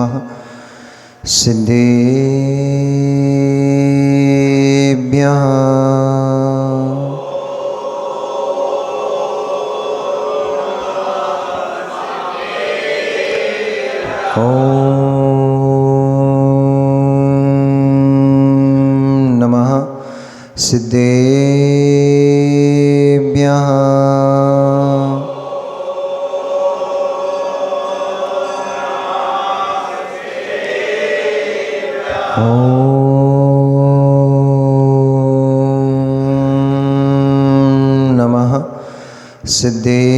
नमः सिद्धेभ्यः नमः सिद्धेभ्यः नमः सिद्धेभ्यः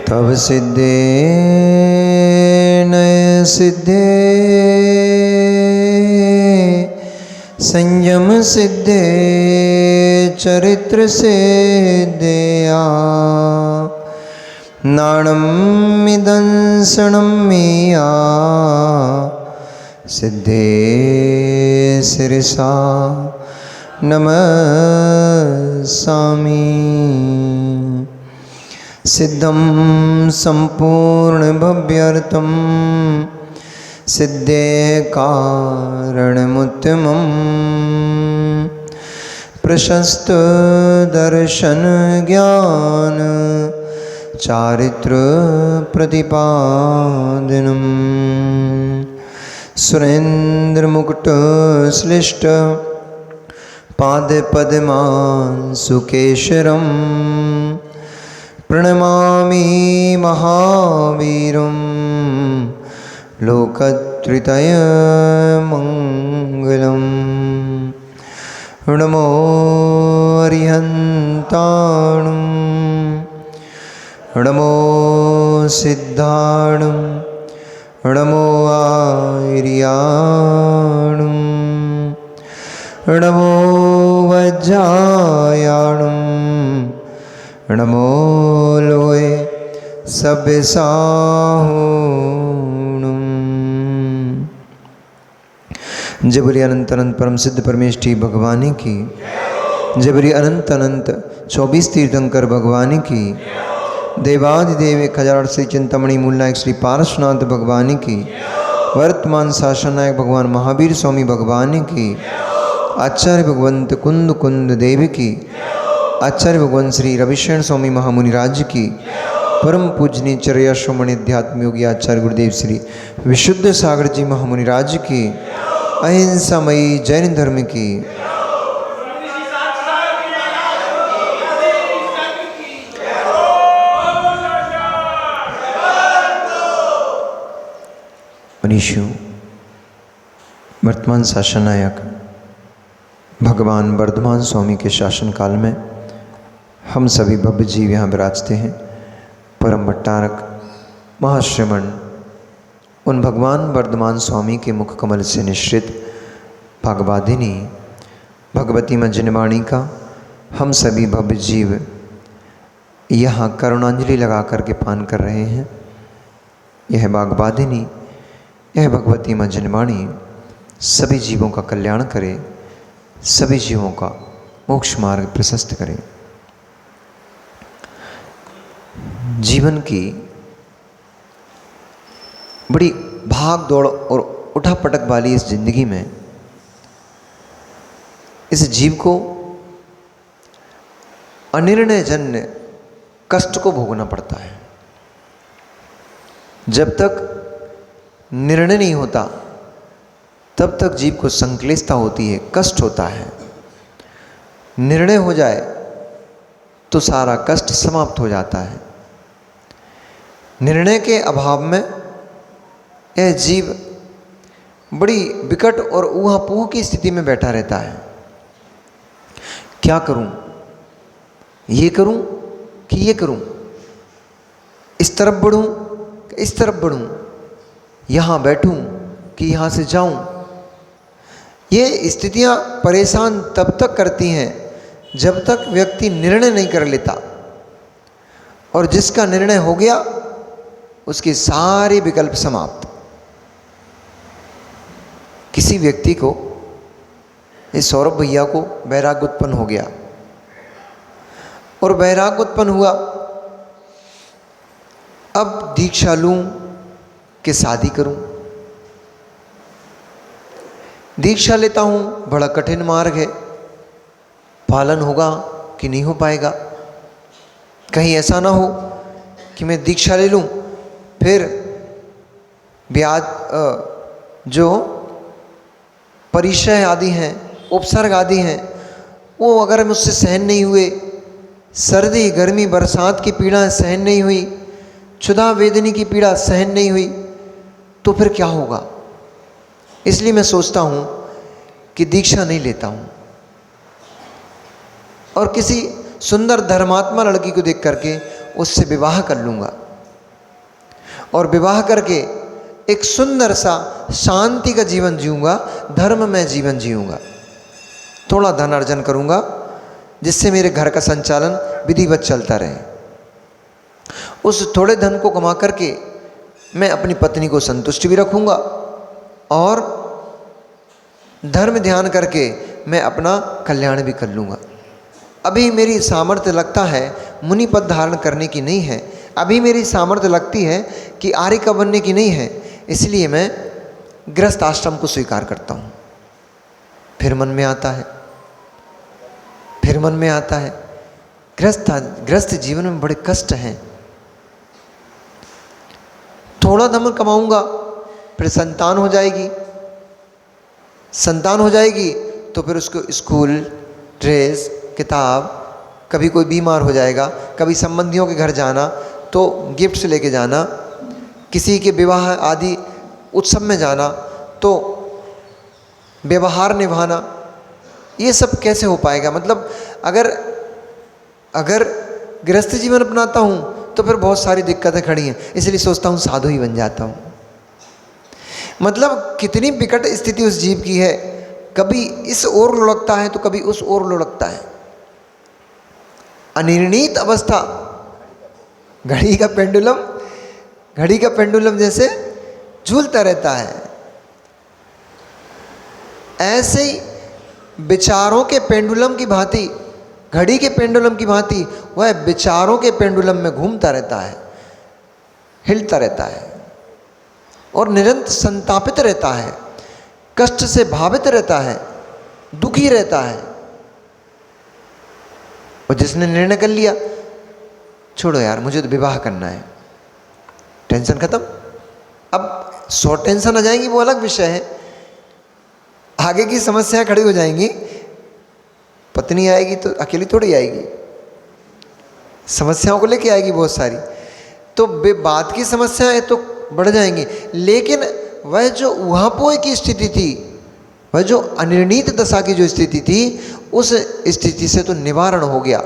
तव सिद्धे नय सिद्धे संयम सिद्धे चरित्र सिद्धया नाणम मिदंसणम मिया सिद्धे सिरसा नमस्सामि सिद्धं संपूर्ण भव्यर्थं सिद्धे कारणमुत्तमं प्रशस्त दर्शन ज्ञान चारित्र प्रतिपादनम् सुरेंद्र मुकुट श्लिष्ट पाद पद्मांशुकेशरम् प्रणमामि महावीरं लोकत्रय मंगलम् नमो अरिहन्ताणं नमो सिद्धाणं नमो आर्याणं नमो वज्रायाणं नमो लोए सब साहूणुम। जबरी अनंत अनंत परम सिद्ध परमेष्ठी भगवानी की, जबरी अनंत अनंत 24 तीर्थंकर भगवानी की, देवादिदेव 1008 श्री चिंतामणि मूलनायक श्री पार्श्वनाथ भगवानी की, वर्तमान शासन नायक भगवान महावीर स्वामी भगवानी की, आचार्य भगवंत कुंद कुंद देव की, आचार्य भगवान श्री रविशरण स्वामी महामुनि राज्य की, परम पूजनीय चर्या श्रोमणि अध्यात्म योगी आचार्य गुरुदेव श्री विशुद्ध सागर जी महामुनि राज्य की, अहिंसामयी जैन धर्म की, मनीषियों, वर्तमान शासन नायक भगवान वर्धमान स्वामी के शासन काल में हम सभी भव्य जीव यहाँ विराजते हैं। परम भट्टारक महाश्रमण उन भगवान वर्धमान स्वामी के मुख कमल से निश्रित भागवादिनी भगवती मंजनवाणी का हम सभी भव्य जीव यहाँ करुणांजलि लगा करके पान कर रहे हैं। यह भागवादिनी, यह भगवती मंजनवाणी सभी जीवों का कल्याण करे, सभी जीवों का मोक्ष मार्ग प्रशस्त करें। जीवन की बड़ी भाग दौड़ और उठापटक वाली इस जिंदगी में इस जीव को अनिर्णयजन्य कष्ट को भोगना पड़ता है। जब तक निर्णय नहीं होता तब तक जीव को संक्लिष्टता होती है, कष्ट होता है। निर्णय हो जाए तो सारा कष्ट समाप्त हो जाता है। निर्णय के अभाव में यह जीव बड़ी विकट और ऊहापोह की स्थिति में बैठा रहता है। क्या करूं, ये करूं कि ये करूं, इस तरफ बढ़ूं कि इस तरफ बढ़ूं, यहाँ बैठूं कि यहाँ से जाऊं। ये स्थितियां परेशान तब तक करती हैं जब तक व्यक्ति निर्णय नहीं कर लेता, और जिसका निर्णय हो गया उसके सारे विकल्प समाप्त। किसी व्यक्ति को इस सौरभ भैया को वैराग्य उत्पन्न हो गया, और वैराग्य उत्पन्न हुआ, अब दीक्षा लूं कि शादी करूं। दीक्षा लेता हूं, बड़ा कठिन मार्ग है, पालन होगा कि नहीं हो पाएगा। कहीं ऐसा ना हो कि मैं दीक्षा ले लूं, फिर ब्याज जो परिचय आदि हैं, उपसर्ग आदि हैं, वो अगर मुझसे सहन नहीं हुए, सर्दी गर्मी बरसात की पीड़ा सहन नहीं हुई, क्षुधा वेदनी की पीड़ा सहन नहीं हुई, तो फिर क्या होगा। इसलिए मैं सोचता हूँ कि दीक्षा नहीं लेता हूँ, और किसी सुंदर धर्मात्मा लड़की को देख करके उससे विवाह कर लूँगा, और विवाह करके एक सुंदर सा शांति का जीवन जीऊँगा, धर्ममय जीवन जीऊँगा। थोड़ा धन अर्जन करूँगा जिससे मेरे घर का संचालन विधिवत चलता रहे। उस थोड़े धन को कमा करके मैं अपनी पत्नी को संतुष्ट भी रखूँगा, और धर्म ध्यान करके मैं अपना कल्याण भी कर लूँगा। अभी मेरी सामर्थ्य लगता है मुनि पद धारण करने की नहीं है, अभी मेरी सामर्थ्य लगती है कि आर्य का बनने की नहीं है, इसलिए मैं गृहस्थ आश्रम को स्वीकार करता हूँ। फिर मन में आता है गृहस्थ जीवन में बड़े कष्ट हैं। थोड़ा धन कमाऊंगा, फिर संतान हो जाएगी तो फिर उसको स्कूल ड्रेस किताब, कभी कोई बीमार हो जाएगा, कभी संबंधियों के घर जाना तो गिफ्ट्स लेके जाना, किसी के विवाह आदि उत्सव में जाना तो व्यवहार निभाना, ये सब कैसे हो पाएगा। मतलब अगर गृहस्थ जीवन अपनाता हूँ तो फिर बहुत सारी दिक्कतें खड़ी हैं, इसलिए सोचता हूँ साधु ही बन जाता हूँ। मतलब कितनी विकट स्थिति उस जीव की है, कभी इस ओर लुढ़कता है तो कभी उस ओर लुढ़कता है। अनिर्णित अवस्था, घड़ी का पेंडुलम जैसे झूलता रहता है। ऐसे ही विचारों के पेंडुलम की भांति, घड़ी के पेंडुलम की भांति वह विचारों के पेंडुलम में घूमता रहता है, हिलता रहता है, और निरंतर संतापित रहता है, कष्ट से भावित रहता है, दुखी रहता है। और जिसने निर्णय कर लिया छोड़ो यार मुझे तो विवाह करना है, टेंशन खत्म। अब 100 टेंशन आ जाएंगी वो अलग विषय है, आगे की समस्याएं खड़ी हो जाएंगी। पत्नी आएगी तो अकेली थोड़ी आएगी, समस्याओं को लेके आएगी बहुत सारी, तो बात की समस्याएं तो बढ़ जाएंगी। लेकिन वह जो ऊहापोह की स्थिति थी, वह जो अनिर्णित दशा की जो स्थिति थी, उस स्थिति से तो निवारण हो गया।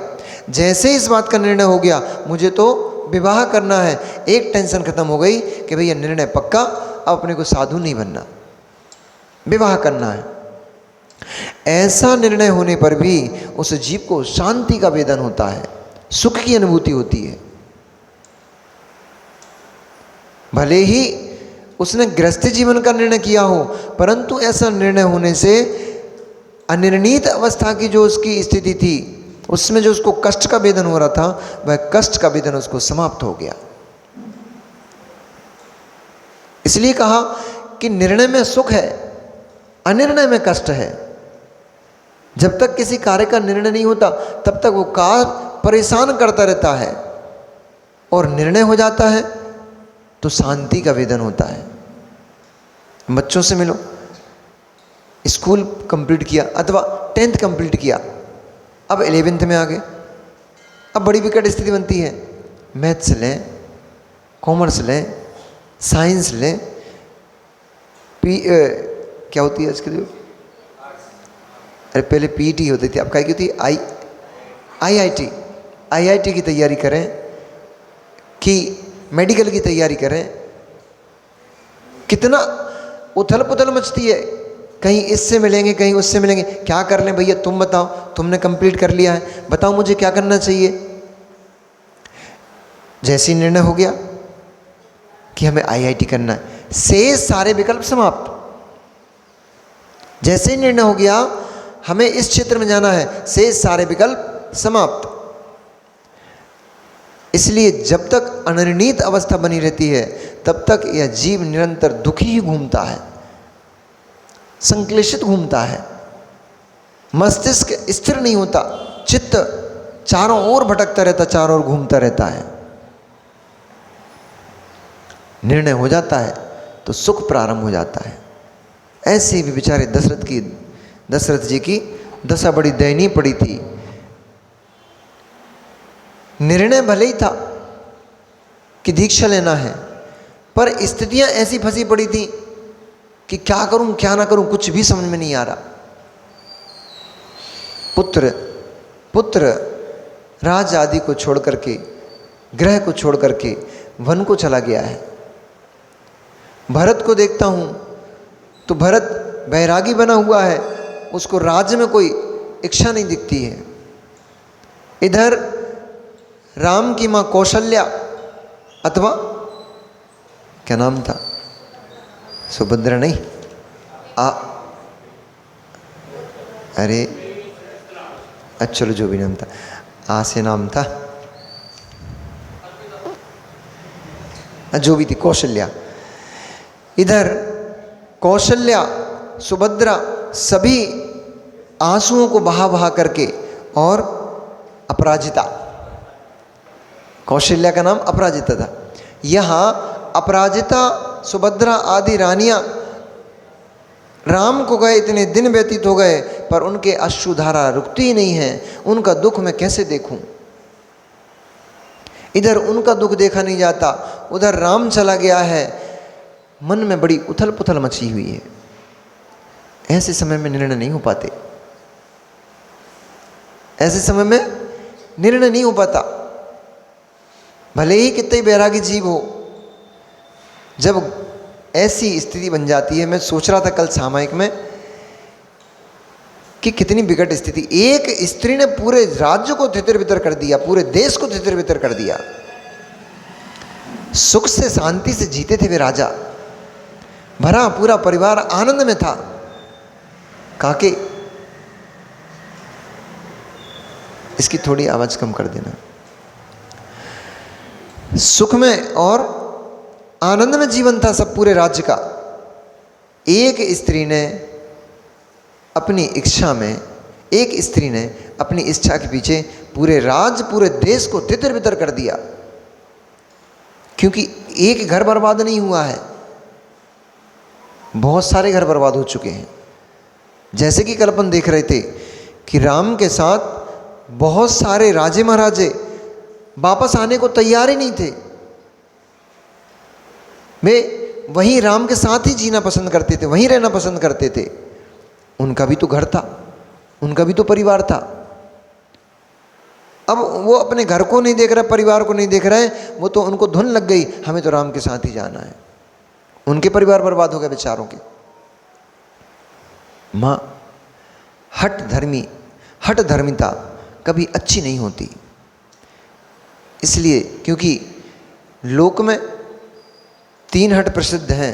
जैसे इस बात का निर्णय हो गया मुझे तो विवाह करना है, एक टेंशन खत्म हो गई कि भैया निर्णय पक्का, अब अपने को साधु नहीं बनना, विवाह करना है। ऐसा निर्णय होने पर भी उस जीव को शांति का वेदन होता है, सुख की अनुभूति होती है। भले ही उसने गृहस्थ जीवन का निर्णय किया हो, परंतु ऐसा निर्णय होने से अनिर्णित अवस्था की जो उसकी स्थिति थी, उसमें जो उसको कष्ट का वेदन हो रहा था, वह कष्ट का वेदन उसको समाप्त हो गया। इसलिए कहा कि निर्णय में सुख है, अनिर्णय में कष्ट है। जब तक किसी कार्य का निर्णय नहीं होता तब तक वो कार्य परेशान करता रहता है, और निर्णय हो जाता है तो शांति का वेदन होता है। बच्चों से मिलो, स्कूल कंप्लीट किया अथवा 10th कंप्लीट किया, अब 11th में आ गए, अब बड़ी विकट स्थिति बनती है। मैथ्स लें, कॉमर्स लें, साइंस लें, क्या होती है आजकल, अरे पहले पीटी होती थी, अब क्या होती है आईआईटी की तैयारी करें कि मेडिकल की तैयारी करें। कितना उथल पुथल मचती है, कहीं इससे मिलेंगे कहीं उससे मिलेंगे, क्या कर लें भैया तुम बताओ, तुमने कंप्लीट कर लिया है, बताओ मुझे क्या करना चाहिए। जैसे ही निर्णय हो गया कि हमें आईआईटी करना है, शेष सारे विकल्प समाप्त। जैसे ही निर्णय हो गया हमें इस क्षेत्र में जाना है, शेष सारे विकल्प समाप्त। इसलिए जब तक अनिर्णीत अवस्था बनी रहती है तब तक यह जीव निरंतर दुखी ही घूमता है, संक्लेशित घूमता है, मस्तिष्क स्थिर नहीं होता, चित्त चारों ओर भटकता रहता, चारों ओर घूमता रहता है। निर्णय हो जाता है तो सुख प्रारंभ हो जाता है। ऐसे भी बेचारे दशरथ जी की दशा बड़ी दयनीय पड़ी थी। निर्णय भले ही था कि दीक्षा लेना है, पर स्थितियां ऐसी फंसी पड़ी थी कि क्या करूं क्या ना करूं, कुछ भी समझ में नहीं आ रहा। पुत्र राज आदि को छोड़ करके, गृह को छोड़ करके वन को चला गया है। भरत को देखता हूं तो भरत बैरागी बना हुआ है, उसको राज्य में कोई इच्छा नहीं दिखती है। इधर राम की मां कौशल्या, अथवा क्या नाम था, सुभद्रा नहीं, अरे चलो जो भी नाम था, से नाम था, जो भी थी, कौशल्या। इधर कौशल्या, सुभद्रा सभी आंसुओं को बहा बहा करके, और अपराजिता, कौशल्या का नाम अपराजिता था। यहाँ अपराजिता, सुभद्रा आदि रानियां राम को गए इतने दिन व्यतीत हो गए, पर उनके अश्रुधारा रुकती ही नहीं है। उनका दुख मैं कैसे देखूं? इधर उनका दुख देखा नहीं जाता, उधर राम चला गया है, मन में बड़ी उथल पुथल मची हुई है। ऐसे समय में निर्णय नहीं हो पाते, ऐसे समय में निर्णय नहीं हो पाता। भले ही कितने बैरागी जीव हो, जब ऐसी स्थिति बन जाती है। मैं सोच रहा था कल सामायिक में कि कितनी विकट स्थिति, एक स्त्री ने पूरे राज्य को तितर बितर कर दिया, पूरे देश को तितर बितर कर दिया। सुख से शांति से जीते थे वे राजा, भरा पूरा परिवार आनंद में था। काके, इसकी थोड़ी आवाज कम कर देना। सुख में और आनंद में जीवन था सब पूरे राज्य का। एक स्त्री ने अपनी इच्छा में, एक स्त्री ने अपनी इच्छा के पीछे पूरे राज्य, पूरे देश को तितर बितर कर दिया। क्योंकि एक घर बर्बाद नहीं हुआ है, बहुत सारे घर बर्बाद हो चुके हैं। जैसे कि कल अपन देख रहे थे कि राम के साथ बहुत सारे राजे महाराजे वापस आने को तैयार ही नहीं थे। वे वहीं राम के साथ ही जीना पसंद करते थे, वहीं रहना पसंद करते थे। उनका भी तो घर था, उनका भी तो परिवार था। अब वो अपने घर को नहीं देख रहे, परिवार को नहीं देख रहे, वो तो उनको धुन लग गई, हमें तो राम के साथ ही जाना है। उनके परिवार बर्बाद हो गए बेचारों के। माँ, हठ धर्मिता कभी अच्छी नहीं होती। इसलिए क्योंकि लोक में 3 हट प्रसिद्ध हैं,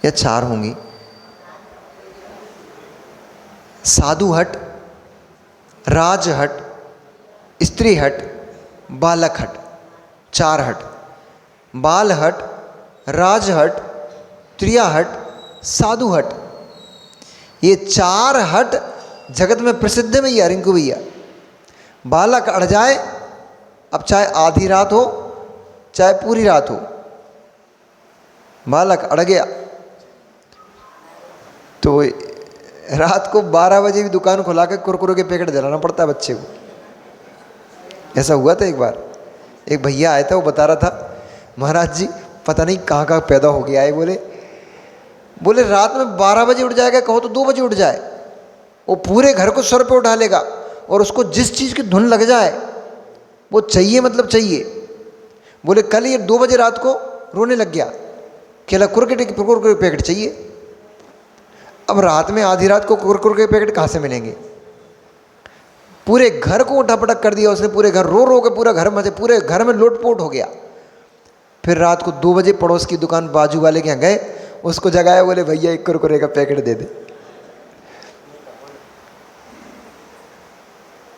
या 4 होंगी। साधु हट, राज हट, स्त्री हट, बालक हट। 4 हट, बाल हट, राज हट, त्रिया हट, साधु हट। ये 4 हट जगत में प्रसिद्ध है भैया, रिंकू भैया। बालक अड़ जाए, अब चाहे आधी रात हो चाहे पूरी रात हो, बालक अड़ गया तो रात को 12 बजे भी दुकान खुला के कुरकुरे के पैकेट जलाना पड़ता है बच्चे को। ऐसा हुआ था एक बार, एक भैया आया था, वो बता रहा था, महाराज जी पता नहीं कहाँ कहाँ पैदा हो गया है। बोले रात में 12 बजे उठ जाएगा, कहो तो 2 बजे उठ जाए, वो पूरे घर को सर पे उठा लेगा, और उसको जिस चीज़ की धुन लग जाए वो चाहिए, मतलब चाहिए। बोले कल ये 2 बजे रात को रोने लग गया, केला कुरकुरे के पैकेट चाहिए। अब रात में आधी रात को कुरकुरे के पैकेट कहाँ से मिलेंगे? पूरे घर को उठा पटक कर दिया उसने, पूरे घर रो रो के, पूरा घर मचे, पूरे घर में लोटपोट हो गया। फिर रात को 2 बजे पड़ोस की दुकान बाजू वाले के यहाँ गए, उसको जगाया, बोले भैया 1 कुरकुरे का पैकेट दे दे।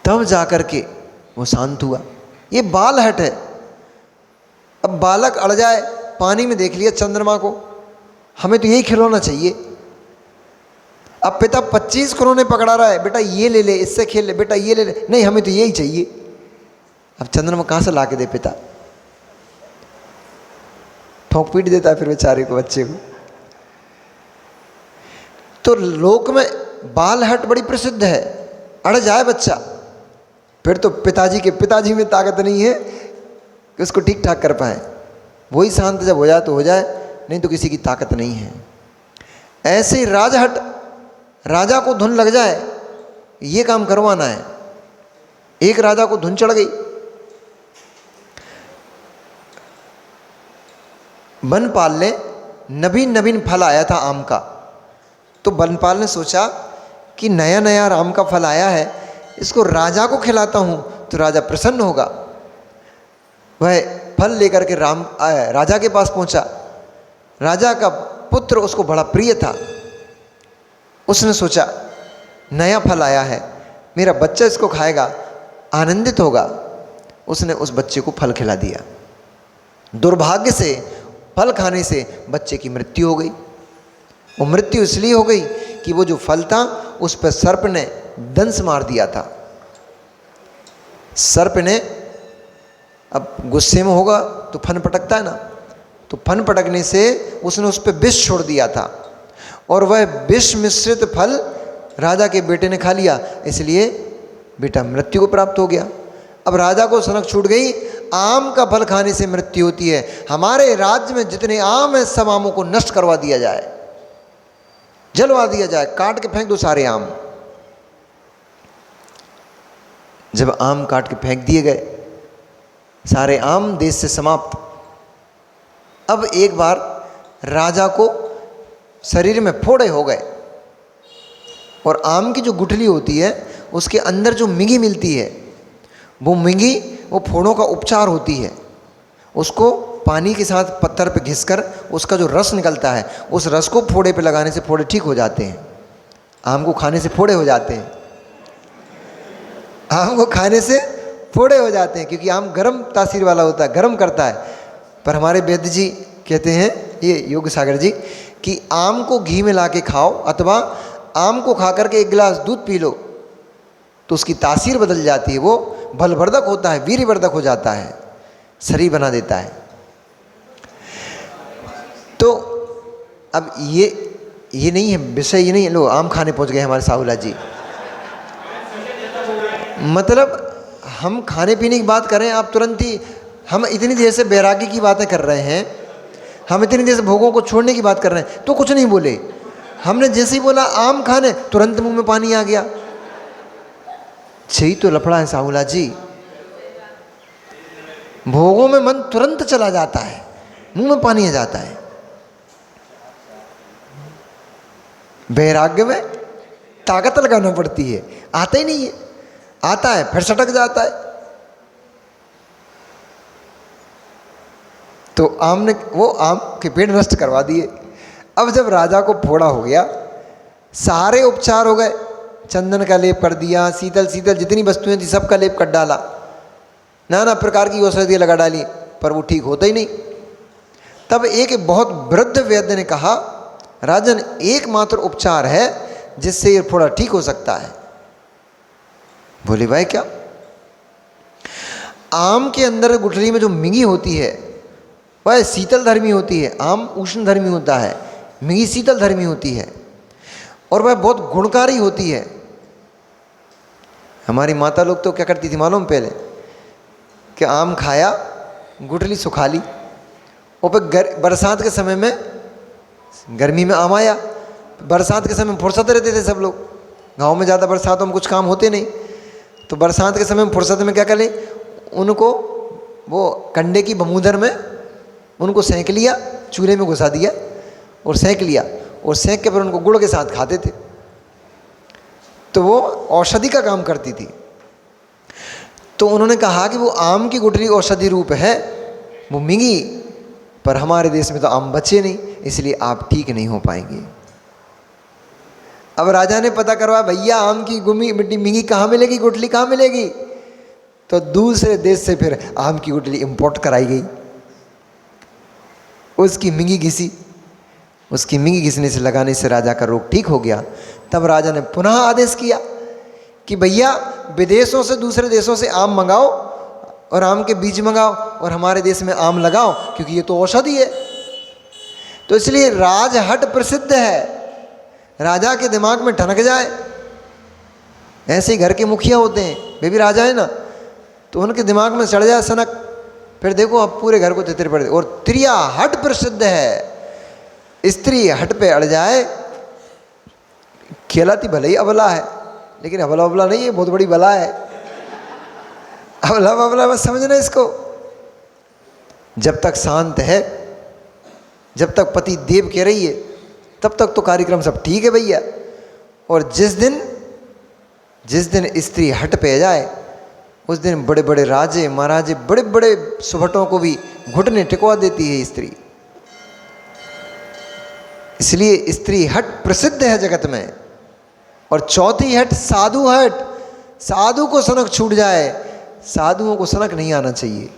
तब जाकर के वो शांत हुआ। ये बाल हट है। अब बालक अड़ जाए, पानी में देख लिया चंद्रमा को, हमें तो यही खिलौना चाहिए। अब पिता 25 खिलौने पकड़ा रहा है, बेटा ये ले ले, इससे खेल ले, बेटा ये ले ले, नहीं हमें तो यही चाहिए। अब चंद्रमा कहाँ से ला के दे पिता? ठोक पीट देता है फिर बेचारे को, बच्चे को। तो लोक में बाल हट बड़ी प्रसिद्ध है। अड़ जाए बच्चा, फिर तो पिताजी में ताकत नहीं है कि उसको ठीक ठाक कर पाए। वही शांत जब हो जाए तो हो जाए, नहीं तो किसी की ताकत नहीं है। ऐसे ही राजहट, राजा को धुन लग जाए, ये काम करवाना है। एक राजा को धुन चढ़ गई, बनपाल ने नवीन नवीन फल आया था आम का, तो बनपाल ने सोचा कि नया नया आम का फल आया है, इसको राजा को खिलाता हूँ तो राजा प्रसन्न होगा। वह फल लेकर के राजा के पास पहुँचा। राजा का पुत्र उसको बड़ा प्रिय था। उसने सोचा नया फल आया है, मेरा बच्चा इसको खाएगा, आनंदित होगा। उसने उस बच्चे को फल खिला दिया। दुर्भाग्य से फल खाने से बच्चे की मृत्यु हो गई। वो मृत्यु इसलिए हो गई कि वो जो फल था उस पर सर्प ने दंश मार दिया था। सर्प ने, अब गुस्से में होगा तो फन पटकता है ना, तो फन पटकने से उसने उस पर विष छोड़ दिया था, और वह विष मिश्रित फल राजा के बेटे ने खा लिया, इसलिए बेटा मृत्यु को प्राप्त हो गया। अब राजा को सनक छूट गई, आम का फल खाने से मृत्यु होती है। हमारे राज्य में जितने आम हैं सब आमों को नष्ट करवा दिया जाए, जलवा दिया जाए, काट के फेंक दो सारे आम। जब आम काट के फेंक दिए गए, सारे आम देश से समाप्त। अब एक बार राजा को शरीर में फोड़े हो गए, और आम की जो गुठली होती है उसके अंदर जो मिंगी मिलती है, वो मिंगी वो फोड़ों का उपचार होती है। उसको पानी के साथ पत्थर पे घिसकर उसका जो रस निकलता है, उस रस को फोड़े पे लगाने से फोड़े ठीक हो जाते हैं। आम को खाने से फोड़े हो जाते हैं, आम को खाने से फोड़े हो जाते हैं, क्योंकि आम गर्म तासीर वाला होता है, गर्म करता है। पर हमारे वैद्य जी कहते हैं, ये योग सागर जी, कि आम को घी में ला के खाओ, अथवा आम को खा करके एक गिलास दूध पी लो तो उसकी तासीर बदल जाती है। वो बलवर्धक होता है, वीर्यवर्धक हो जाता है, शरीर बना देता है। तो अब ये नहीं है विषय, ये नहीं है। लो आम खाने पहुंच गए हमारे साहुला जी। मतलब हम खाने पीने की बात करें, आप तुरंत ही, हम इतनी देर से बैरागी की बातें कर रहे हैं, हम इतनी देर से भोगों को छोड़ने की बात कर रहे हैं, तो कुछ नहीं बोले। हमने जैसे ही बोला आम खाने, तुरंत मुंह में पानी आ गया। यही तो लफड़ा है साहुला जी, भोगों में मन तुरंत चला जाता है, मुंह में पानी आ जाता है। वैराग्य में ताकत लगाना पड़ती है, आता ही नहीं है, आता है फिर सटक जाता है। तो आम ने वो आम के पेड़ नष्ट करवा दिए। अब जब राजा को फोड़ा हो गया, सारे उपचार हो गए, चंदन का लेप कर दिया, शीतल जितनी वस्तुएं थी सबका लेप कर डाला, नाना प्रकार की औषधियाँ लगा डाली, पर वो ठीक होता ही नहीं। तब एक बहुत वृद्ध वैद्य ने कहा, राजन एकमात्र उपचार है जिससे ये फोड़ा ठीक हो सकता है। बोले भाई क्या? आम के अंदर गुठली में जो मिंगी होती है वह शीतल धर्मी होती है, आम उष्ण धर्मी होता है, मिंगी शीतल धर्मी होती है, और वह बहुत गुणकारी होती है। हमारी माता लोग तो क्या करती थी मालूम, पहले कि आम खाया, गुठली सुखा ली, और फिर बरसात के समय में, गर्मी में आम आया, बरसात के समय में फुर्सत रहते थे सब लोग। गांव में ज़्यादा बरसातों में कुछ काम होते नहीं, तो बरसात के समय में फुर्सत में क्या करें, उनको वो कंडे की बमूदर में उनको सेंक लिया, चूल्हे में घुसा दिया और सेंक लिया, और सेंक के फिर उनको गुड़ के साथ खाते थे। तो वो औषधि का काम करती थी। तो उन्होंने कहा कि वो आम की गुठली औषधि रूप है, वो मिंगी, पर हमारे देश में तो आम बचे नहीं, इसलिए आप ठीक नहीं हो पाएंगे। अब राजा ने पता करवा, भैया आम की गुमी मिट्टी मिंगी कहाँ मिलेगी, गुठली कहाँ मिलेगी? तो दूसरे देश से फिर आम की गुठली इंपोर्ट कराई गई। उसकी मिंगी घिसी, उसकी मिंगी घिसने से लगाने से राजा का रोग ठीक हो गया। तब राजा ने पुनः आदेश किया कि भैया विदेशों से, दूसरे देशों से आम मंगाओ और आम के बीज मंगाओ और हमारे देश में आम लगाओ, क्योंकि ये तो औषधि है। तो इसलिए राजहट प्रसिद्ध है। राजा के दिमाग में ठनक जाए, ऐसे ही घर के मुखिया होते हैं, वे भी राजा है ना, तो उनके दिमाग में चढ़ जाए सनक, फिर देखो अब पूरे घर को तितर पड़े। और त्रिया हट प्रसिद्ध है। स्त्री हट पे अड़ जाए, कहलाती भले ही अबला है, लेकिन अबला अबला नहीं है, बहुत बड़ी बला है। अबला अबला बस समझना इसको। जब तक शांत है, जब तक पति देव कह रही है, तब तक तो कार्यक्रम सब ठीक है भैया। और जिस दिन स्त्री हट पे जाए, उस दिन बड़े बड़े राजे महाराजे, बड़े बड़े सुभटों को भी घुटने टिकवा देती है स्त्री। इसलिए स्त्री हट प्रसिद्ध है जगत में। और चौथी हट साधु हट। साधु को सनक छूट जाए, साधुओं को सनक नहीं आना चाहिए।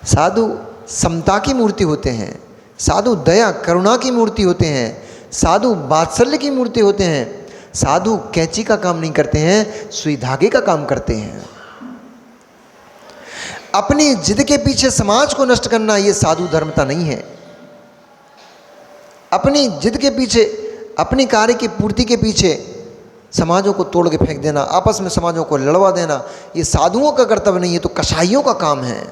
साधु समता की मूर्ति होते हैं, साधु दया करुणा की मूर्ति होते हैं, साधु वात्सल्य की मूर्ति होते हैं। साधु कैंची का काम नहीं करते हैं, सुई धागे का काम करते हैं। अपनी जिद के पीछे समाज को नष्ट करना, ये साधु धर्मता नहीं है। अपनी जिद के पीछे, अपनी कार्य की पूर्ति के पीछे समाजों को तोड़ के फेंक देना, आपस में समाजों को लड़वा देना, ये साधुओं का कर्तव्य नहीं है, तो कसाईयों का काम है।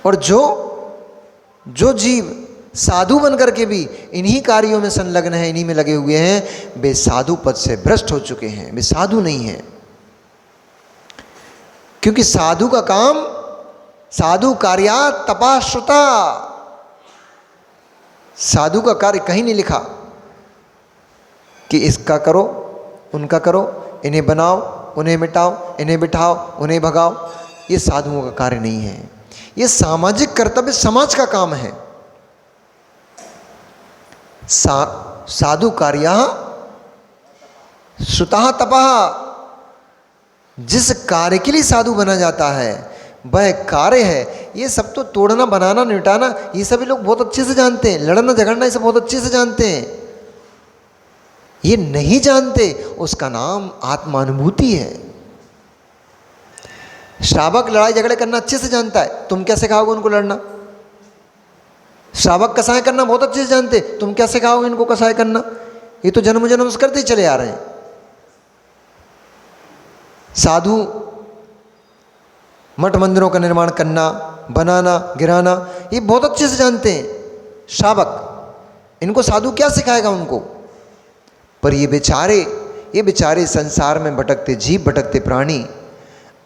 और जो जीव साधु बनकर के भी इन्हीं कार्यों में संलग्न है, इन्हीं में लगे हुए हैं, वे साधु पद से भ्रष्ट हो चुके हैं, वे साधु नहीं हैं। क्योंकि साधु का काम, साधु कार्या तपाश्रुता, साधु का कार्य कहीं नहीं लिखा कि इसका करो, उनका करो, इन्हें बनाओ, उन्हें मिटाओ, इन्हें बिठाओ, उन्हें भगाओ। ये साधुओं का कार्य नहीं है। ये सामाजिक कर्तव्य समाज का काम है। साधु कार्या श्रुता तपः। जिस कार्य के लिए साधु बना जाता है वह कार्य है। ये सब तो तोड़ना, बनाना, निटाना, ये सभी लोग बहुत अच्छे से जानते हैं। लड़ना झगड़ना ये सब बहुत अच्छे से जानते हैं। ये नहीं जानते, उसका नाम आत्मानुभूति है। श्रावक लड़ाई झगड़े करना अच्छे से जानता है, तुम क्या सिखाओगे उनको लड़ना? श्रावक कसाय करना बहुत अच्छे से जानते, तुम क्या सिखाओगे इनको कसाय करना? ये तो जन्म जन्म से करते ही चले आ रहे हैं। साधु मठ मंदिरों का निर्माण करना, बनाना, गिराना, ये बहुत अच्छे से जानते हैं। श्रावक, इनको साधु क्या सिखाएगा उनको? पर ये बेचारे संसार में भटकते जीव, भटकते प्राणी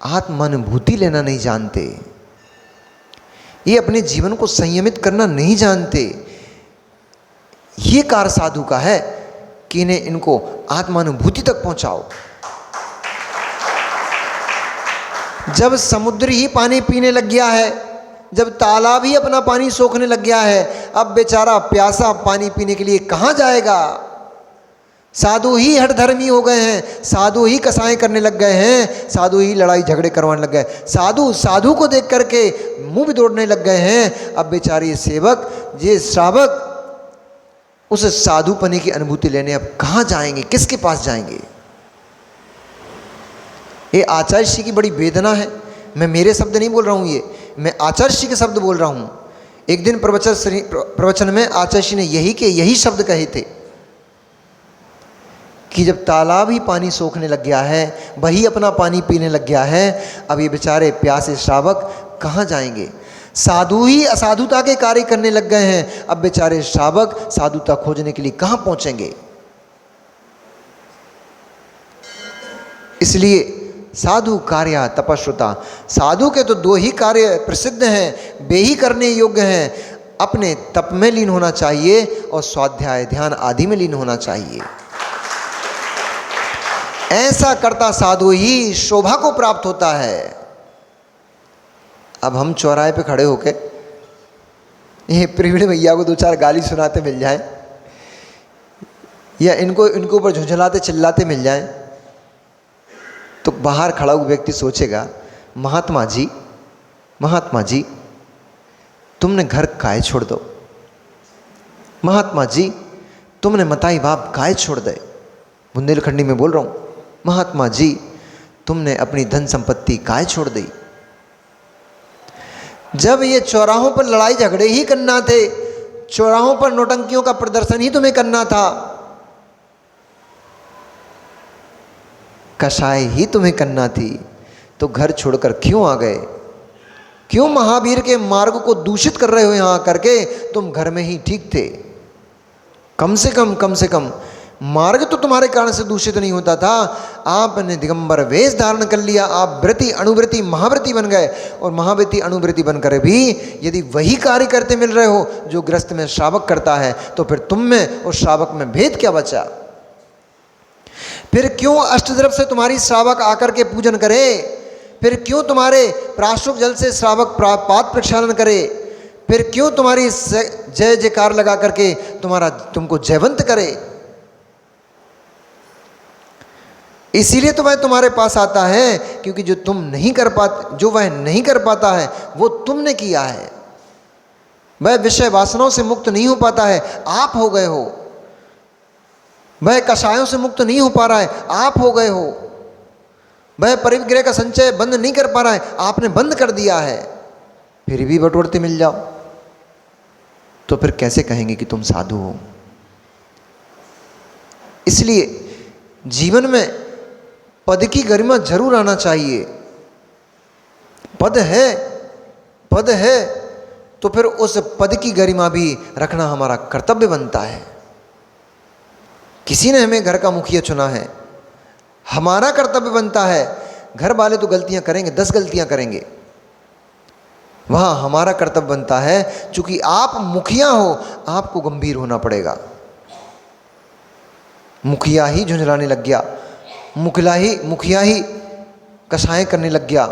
आत्मानुभूति लेना नहीं जानते। ये अपने जीवन को संयमित करना नहीं जानते। ये कार्य साधु का है कि इनको आत्मानुभूति तक पहुंचाओ। जब समुद्र ही पानी पीने लग गया है, जब तालाब ही अपना पानी सोखने लग गया है, अब बेचारा प्यासा पानी पीने के लिए कहाँ जाएगा? साधु ही हठधर्मी हो गए हैं, साधु ही कसाई करने लग गए हैं, साधु ही लड़ाई झगड़े करवाने लग गए, साधु को देख करके मुंह भी दौड़ने लग गए हैं। अब बेचारे सेवक, ये श्रावक उस साधुपने की अनुभूति लेने अब कहाँ जाएंगे, किसके पास जाएंगे? ये आचार्य श्री की बड़ी वेदना है। मैं मेरे शब्द नहीं बोल रहा हूँ, ये मैं आचार्य श्री के शब्द बोल रहा हूँ। एक दिन प्रवचन में आचार्य श्री ने यही शब्द कहे थे कि जब तालाब ही पानी सोखने लग गया है, वही अपना पानी पीने लग गया है, अब ये बेचारे प्यासे श्रावक कहाँ जाएंगे? साधु ही असाधुता के कार्य करने लग गए हैं, अब बेचारे श्रावक साधुता खोजने के लिए कहाँ पहुँचेंगे? इसलिए साधु कार्या तपश्रुता, साधु के तो दो ही कार्य प्रसिद्ध हैं, वे ही करने योग्य हैं। अपने तप में लीन होना चाहिए और स्वाध्याय ध्यान आदि में लीन होना चाहिए। ऐसा करता साधु ही शोभा को प्राप्त होता है। अब हम चौराहे पे खड़े होके ये प्रवीण भैया को दो चार गाली सुनाते मिल जाए या इनको ऊपर झुंझलाते चिल्लाते मिल जाएं, तो बाहर खड़ा हुआ व्यक्ति सोचेगा महात्मा जी तुमने घर काहे छोड़ दो, महात्मा जी तुमने मताई बाप काहे छोड़ दे। बुंदेलखंडी में बोल रहा हूँ, महात्मा जी तुमने अपनी धन संपत्ति काहे छोड़ दी। जब ये चौराहों पर लड़ाई झगड़े ही करना थे, चौराहों पर नौटंकियों का प्रदर्शन ही तुम्हें करना था, कषाय ही तुम्हें करना थी, तो घर छोड़कर क्यों आ गए? क्यों महावीर के मार्ग को दूषित कर रहे हो? यहां करके तुम घर में ही ठीक थे। कम से कम मार्ग तो तुम्हारे कारण से दूषित नहीं होता था। आपने दिगंबर वेश धारण कर लिया, आप व्रति अनुव्रति महाव्रति बन गए, और महाव्रति अनुव्रति बनकर भी यदि वही कार्य करते मिल रहे हो जो गृहस्थ में श्रावक करता है, तो फिर तुम में और श्रावक में भेद क्या बचा? फिर क्यों अष्टद्रव्य से तुम्हारी श्रावक आकर के पूजन करे? फिर क्यों तुम्हारे प्राशुक जल से श्रावक पाद प्रक्षालन करे? फिर क्यों तुम्हारी जय जयकार लगा करके तुमको जयवंत करे? इसीलिए तो वह तुम्हारे पास आता है, क्योंकि जो वह नहीं कर पाता है वो तुमने किया है। वह विषय वासनाओं से मुक्त नहीं हो पाता है, आप हो गए हो। वह कषायों से मुक्त नहीं हो पा रहा है, आप हो गए हो। वह परिग्रह का संचय बंद नहीं कर पा रहा है, आपने बंद कर दिया है। फिर भी बटोरते मिल जाओ, तो फिर कैसे कहेंगे कि तुम साधु हो? इसलिए जीवन में पद की गरिमा जरूर आना चाहिए। पद है तो फिर उस पद की गरिमा भी रखना हमारा कर्तव्य बनता है। किसी ने हमें घर का मुखिया चुना है, हमारा कर्तव्य बनता है। घर वाले तो गलतियां करेंगे, 10 गलतियां करेंगे, वहां हमारा कर्तव्य बनता है। चूंकि आप मुखिया हो, आपको गंभीर होना पड़ेगा। मुखिया ही झुंझलाने लग गया, मुखिया ही कषाय करने लग गया,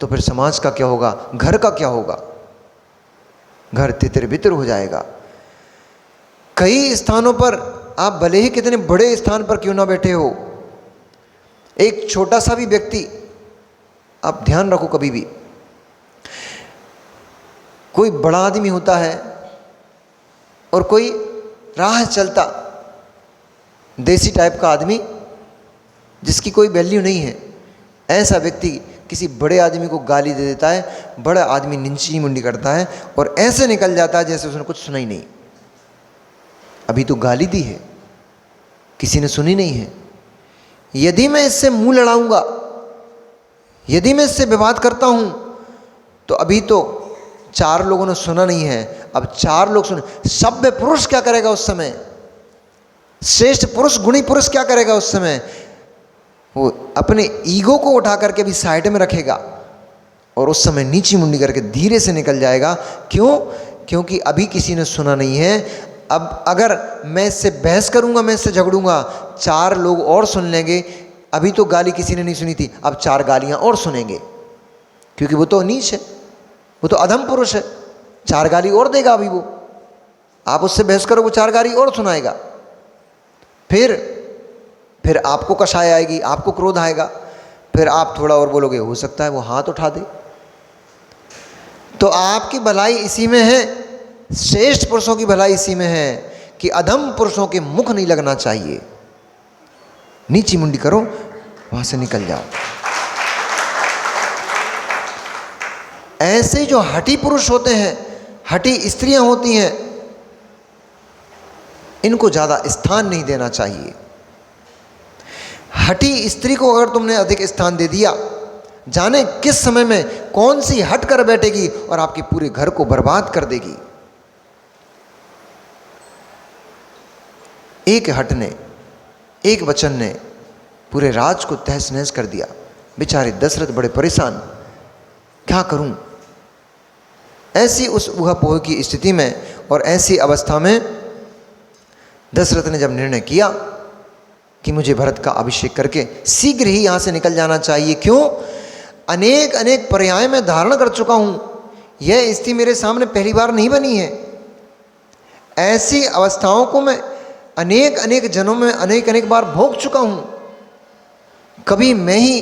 तो फिर समाज का क्या होगा? घर का क्या होगा? घर तितर बितर हो जाएगा। कई स्थानों पर आप भले ही कितने बड़े स्थान पर क्यों ना बैठे हो, एक छोटा सा भी व्यक्ति, आप ध्यान रखो, कभी भी कोई बड़ा आदमी होता है और कोई राह चलता देसी टाइप का आदमी जिसकी कोई वैल्यू नहीं है, ऐसा व्यक्ति किसी बड़े आदमी को गाली दे देता है, बड़ा आदमी नीची मुंडी करता है और ऐसे निकल जाता है जैसे उसने कुछ सुना ही नहीं। अभी तो गाली दी है, किसी ने सुनी नहीं है। यदि मैं इससे मुंह लड़ाऊंगा, यदि मैं इससे विवाद करता हूं, तो अभी तो 4 लोगों ने सुना नहीं है, अब 4 लोग सुने। सभ्य पुरुष क्या करेगा उस समय? श्रेष्ठ पुरुष, गुणी पुरुष क्या करेगा उस समय? वो अपने ईगो को उठा करके भी साइड में रखेगा और उस समय नीची मुंडी करके धीरे से निकल जाएगा। क्यों? क्योंकि अभी किसी ने सुना नहीं है। अब अगर मैं इससे बहस करूंगा, मैं इससे झगड़ूंगा, 4 लोग और सुन लेंगे। अभी तो गाली किसी ने नहीं सुनी थी, अब 4 गालियां और सुनेंगे, क्योंकि वो तो नीच है, वो तो अधम पुरुष है, 4 गाली और देगा। अभी वो, आप उससे बहस करो, वो 4 गाली और सुनाएगा। फिर आपको कषाय आएगी, आपको क्रोध आएगा, फिर आप थोड़ा और बोलोगे, हो सकता है वो हाथ उठा दे। तो आपकी भलाई इसी में है, श्रेष्ठ पुरुषों की भलाई इसी में है कि अधम पुरुषों के मुख नहीं लगना चाहिए। नीची मुंडी करो, वहां से निकल जाओ। ऐसे जो हठी पुरुष होते हैं, हठी स्त्रियां होती हैं, इनको ज्यादा स्थान नहीं देना चाहिए। हठी स्त्री को अगर तुमने अधिक स्थान दे दिया, जाने किस समय में कौन सी हट कर बैठेगी और आपके पूरे घर को बर्बाद कर देगी। एक हट ने, एक वचन ने पूरे राज को तहस नहस कर दिया। बेचारे दशरथ बड़े परेशान, क्या करूं? ऐसी उस ऊहापोह की स्थिति में और ऐसी अवस्था में दशरथ ने जब निर्णय किया कि मुझे भरत का अभिषेक करके शीघ्र ही यहां से निकल जाना चाहिए। क्यों? अनेक अनेक पर्याय में धारण कर चुका हूं, यह स्थिति मेरे सामने पहली बार नहीं बनी है। ऐसी अवस्थाओं को मैं अनेक अनेक जन्मों में अनेक अनेक बार भोग चुका हूँ। कभी मैं ही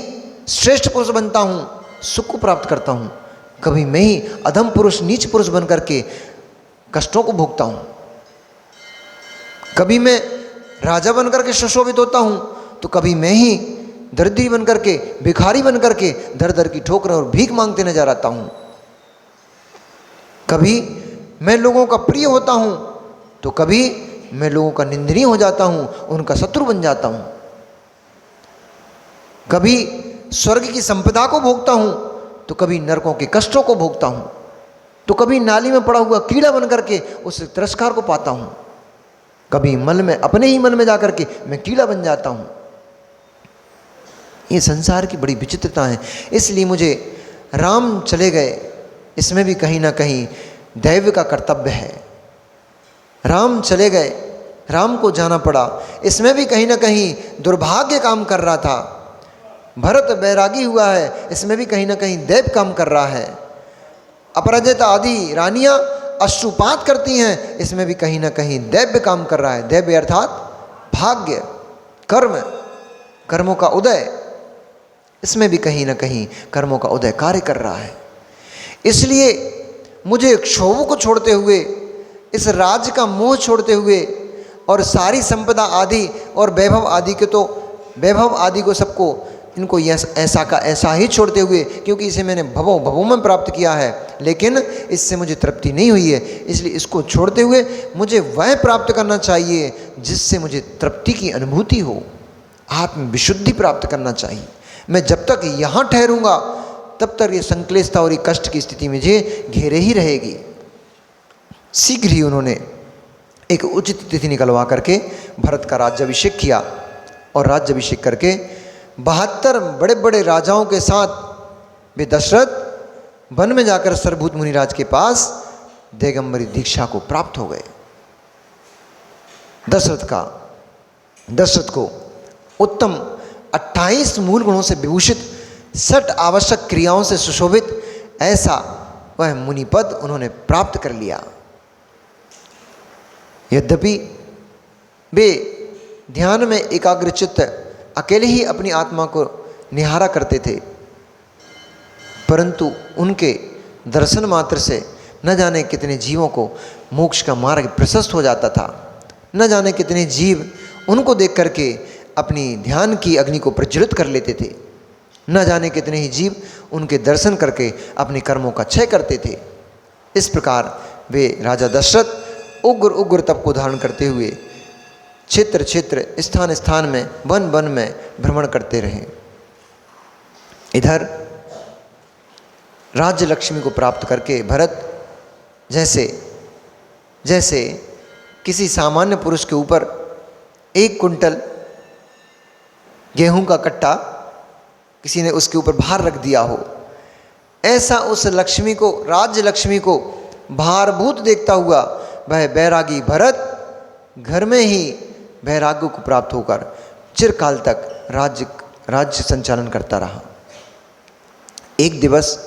श्रेष्ठ पुरुष बनता हूँ, सुख को प्राप्त करता हूँ, कभी मैं ही अधम पुरुष नीच पुरुष बन करके कष्टों को भोगता हूँ, कभी मैं राजा बन करके सुशोभित होता हूँ, तो कभी मैं ही दरिद्री बन करके, भिखारी बन करके दर दर की ठोकर और भीख मांगते नजर आता हूँ। कभी मैं लोगों का प्रिय होता हूँ, तो कभी मैं लोगों का निंदनीय हो जाता हूँ, उनका शत्रु बन जाता हूँ। कभी स्वर्ग की संपदा को भोगता हूँ, तो कभी नरकों के कष्टों को भोगता हूँ, तो कभी नाली में पड़ा हुआ कीड़ा बन करके उस तिरस्कार को पाता हूँ, कभी मन में, अपने ही मन में जाकर के मैं कीड़ा बन जाता हूँ। ये संसार की बड़ी विचित्रता है। इसलिए मुझे राम चले गए, इसमें भी कहीं ना कहीं दैव का कर्तव्य है। राम चले गए, राम को जाना पड़ा, इसमें भी कहीं ना कहीं दुर्भाग्य काम कर रहा था। भरत बैरागी हुआ है, इसमें भी कहीं ना कहीं दैव काम कर रहा है। अपराजिता आदि रानियां अश्रुपात करती हैं, इसमें भी कहीं ना कहीं दैव्य काम कर रहा है। दैव्य अर्थात भाग्य, कर्म, कर्मों का उदय, इसमें भी कहीं ना कहीं कर्मों का उदय कार्य कर रहा है। इसलिए मुझे क्षोभ को छोड़ते हुए, इस राज्य का मोह छोड़ते हुए और सारी संपदा आदि और वैभव आदि के, तो वैभव आदि को सबको, इनको ऐसा का ऐसा ही छोड़ते हुए, क्योंकि इसे मैंने भवों भवों में प्राप्त किया है, लेकिन इससे मुझे तृप्ति नहीं हुई है। इसलिए इसको छोड़ते हुए मुझे वह प्राप्त करना चाहिए जिससे मुझे तृप्ति की अनुभूति हो, आत्म विशुद्धि प्राप्त करना चाहिए। मैं जब तक यहाँ ठहरूंगा तब तक ये संक्लेशता और ये कष्ट की स्थिति मुझे घेरे ही रहेगी। शीघ्र ही उन्होंने एक उचित तिथि निकलवा करके भरत का राज्याभिषेक किया और राज्याभिषेक करके 72 बड़े बड़े राजाओं के साथ वे दशरथ वन में जाकर सर्वभूत मुनिराज के पास दिगंबरी दीक्षा को प्राप्त हो गए। दशरथ को उत्तम 28 मूल गुणों से विभूषित 60 आवश्यक क्रियाओं से सुशोभित ऐसा वह मुनिपद उन्होंने प्राप्त कर लिया। यद्यपि वे ध्यान में एकाग्रचित्त अकेले ही अपनी आत्मा को निहारा करते थे, परंतु उनके दर्शन मात्र से न जाने कितने जीवों को मोक्ष का मार्ग प्रशस्त हो जाता था। न जाने कितने जीव उनको देख करके अपनी ध्यान की अग्नि को प्रज्वलित कर लेते थे। न जाने कितने ही जीव उनके दर्शन करके अपने कर्मों का क्षय करते थे। इस प्रकार वे राजा दशरथ उग्र उग्र तप को धारण करते हुए क्षेत्र क्षेत्र, स्थान स्थान में, वन वन में भ्रमण करते रहे। इधर राज्य लक्ष्मी को प्राप्त करके भरत जैसे जैसे किसी सामान्य पुरुष के ऊपर 1 कुंटल गेहूं का कट्टा किसी ने उसके ऊपर भार रख दिया हो, ऐसा उस लक्ष्मी को, राज्य लक्ष्मी को भारभूत देखता हुआ वह बैरागी भरत घर में ही वैराग्य को प्राप्त होकर चिरकाल तक राज्य संचालन करता रहा। एक दिवस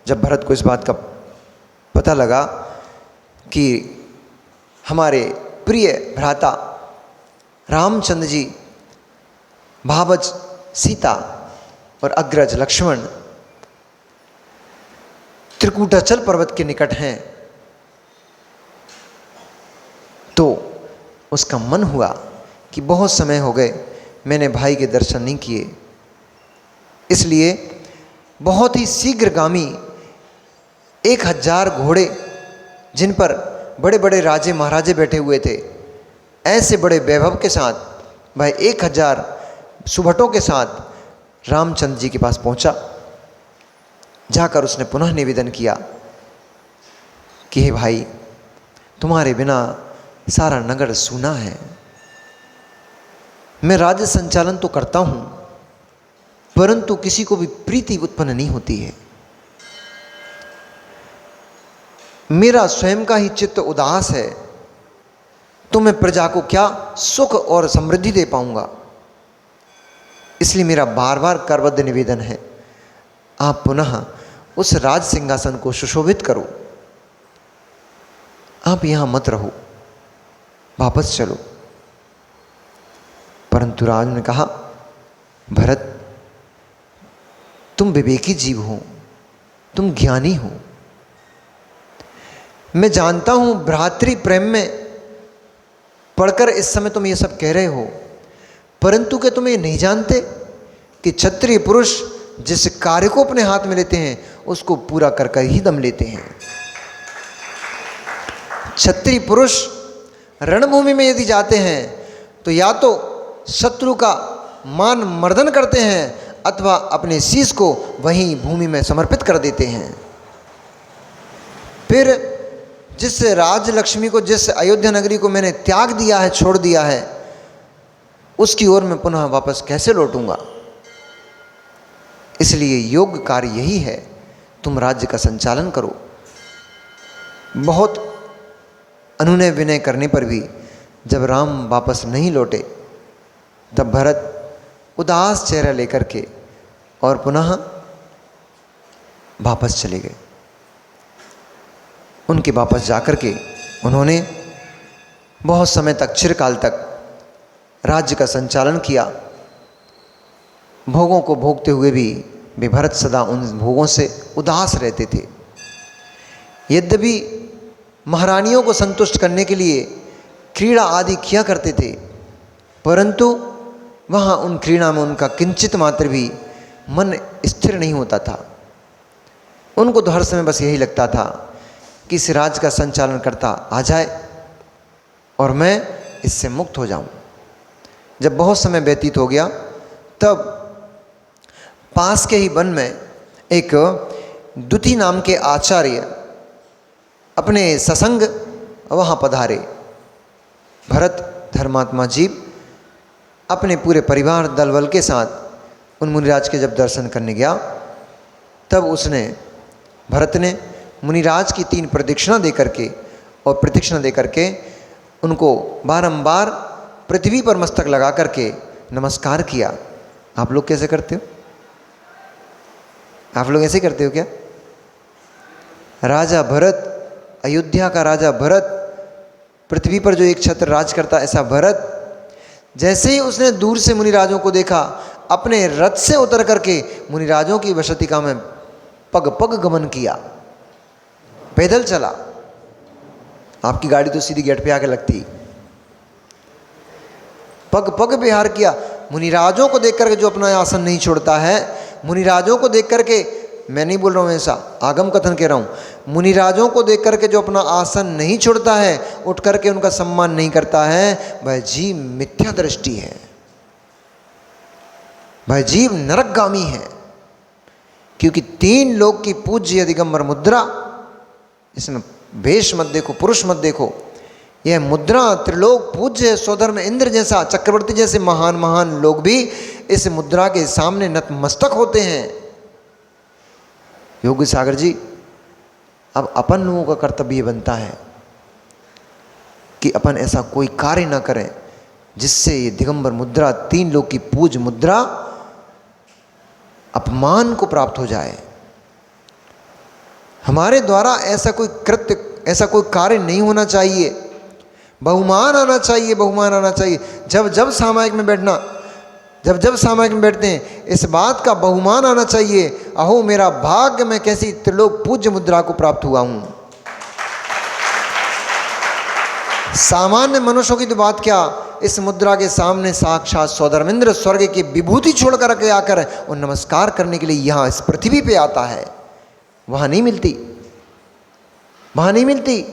जब भरत को इस बात का पता लगा कि हमारे प्रिय भ्राता रामचंद्र जी, भावज सीता और अग्रज लक्ष्मण त्रिकूटाचल पर्वत के निकट हैं, तो उसका मन हुआ कि बहुत समय हो गए मैंने भाई के दर्शन नहीं किए, इसलिए बहुत ही शीघ्रगामी 1000 घोड़े जिन पर बड़े बड़े राजे महाराजे बैठे हुए थे, ऐसे बड़े वैभव के साथ वह 1000 सुभटों के साथ रामचंद्र जी के पास पहुंचा। जाकर उसने पुनः निवेदन किया कि हे भाई, तुम्हारे बिना सारा नगर सूना है। मैं राज्य संचालन तो करता हूं, परंतु किसी को भी प्रीति उत्पन्न नहीं होती है। मेरा स्वयं का ही चित्त उदास है, तो मैं प्रजा को क्या सुख और समृद्धि दे पाऊंगा। इसलिए मेरा बार बार करबद्ध निवेदन है, आप पुनः उस राज सिंहासन को सुशोभित करो, आप यहां मत रहो, वापस चलो। परंतु राज ने कहा, भरत तुम विवेकी जीव हो, तुम ज्ञानी हो, मैं जानता हूं भ्रातृ प्रेम में पढ़कर इस समय तुम ये सब कह रहे हो, परंतु क्या तुम ये नहीं जानते कि क्षत्रिय पुरुष जिस कार्य को अपने हाथ में लेते हैं उसको पूरा कर कर ही दम लेते हैं। क्षत्रिय पुरुष रणभूमि में यदि जाते हैं तो या तो शत्रु का मान मर्दन करते हैं अथवा अपने शीश को वहीं भूमि में समर्पित कर देते हैं। फिर जिस राजलक्ष्मी को, जिस अयोध्या नगरी को मैंने त्याग दिया है, छोड़ दिया है, उसकी ओर मैं पुनः वापस कैसे लौटूंगा। इसलिए योग्य कार्य यही है, तुम राज्य का संचालन करो। बहुत अनुनय विनय करने पर भी जब राम वापस नहीं लौटे तब भरत उदास चेहरा लेकर के और पुनः वापस चले गए। उनके वापस जाकर के उन्होंने बहुत समय तक, चिरकाल तक राज्य का संचालन किया। भोगों को भोगते हुए भी वे भरत सदा उन भोगों से उदास रहते थे। यद्यपि महारानियों को संतुष्ट करने के लिए क्रीड़ा आदि किया करते थे, परंतु वहाँ उन क्रीड़ा में उनका किंचित मात्र भी मन स्थिर नहीं होता था। उनको तो हर समय बस यही लगता था कि इस राज्य का संचालन करता आ जाए और मैं इससे मुक्त हो जाऊं। जब बहुत समय व्यतीत हो गया तब पास के ही वन में एक द्युति नाम के आचार्य अपने ससंग वहाँ पधारे। भरत धर्मात्मा जीव अपने पूरे परिवार दल बल के साथ उन मुनिराज के जब दर्शन करने गया तब भरत ने मुनिराज की 3 प्रदक्षिणा दे करके और प्रदक्षिणा दे करके उनको बारंबार पृथ्वी पर मस्तक लगा करके नमस्कार किया। आप लोग कैसे करते हो? आप लोग ऐसे करते हो क्या? राजा भरत, अयोध्या का राजा भरत, पृथ्वी पर जो एक छत्र राज करता, ऐसा भरत जैसे ही उसने दूर से मुनिराजों को देखा, अपने रथ से उतर करके मुनिराजों की वसतिका में पग पग गमन किया, पैदल चला। आपकी गाड़ी तो सीधी गेट पे आके लगती। पग पग विहार किया। मुनिराजों को देख करके जो अपना आसन नहीं छोड़ता है, मुनिराजों को देख करके, मैं नहीं बोल रहा हूँ ऐसा, आगम कथन कह रहा हूँ, मुनिराजों को देख करके जो अपना आसन नहीं छोड़ता है, उठ करके उनका सम्मान नहीं करता है, वह जीव मिथ्या दृष्टि है, वह जीव नरकगामी है। क्योंकि 3 लोक की पूज्य दिगंबर मुद्रा, इसमें वेश मत देखो, पुरुष मत देखो, यह मुद्रा त्रिलोक पूज्य स्वधर्म इंद्र जैसा, चक्रवर्ती जैसे महान महान लोग भी इस मुद्रा के सामने नतमस्तक होते हैं। योगी सागर जी, अब अपन लोगों का कर्तव्य बनता है कि अपन ऐसा कोई कार्य ना करें जिससे ये दिगंबर मुद्रा, 3 लोक की पूज्य मुद्रा अपमान को प्राप्त हो जाए। हमारे द्वारा ऐसा कोई कृत्य, ऐसा कोई कार्य नहीं होना चाहिए। बहुमान आना चाहिए, बहुमान आना चाहिए। जब जब सामायिक में बैठना, जब जब सामायिक में बैठते हैं, इस बात का बहुमान आना चाहिए, अहो मेरा भाग्य, मैं कैसी त्रिलोक पूज्य मुद्रा को प्राप्त हुआ हूं। सामान्य मनुष्यों की तो बात क्या, इस मुद्रा के सामने साक्षात स्वधर्मेंद्र स्वर्ग की विभूति छोड़कर के आकर और नमस्कार करने के लिए यहाँ इस पृथ्वी पे आता है। वहां नहीं मिलती, वहां नहीं मिलती।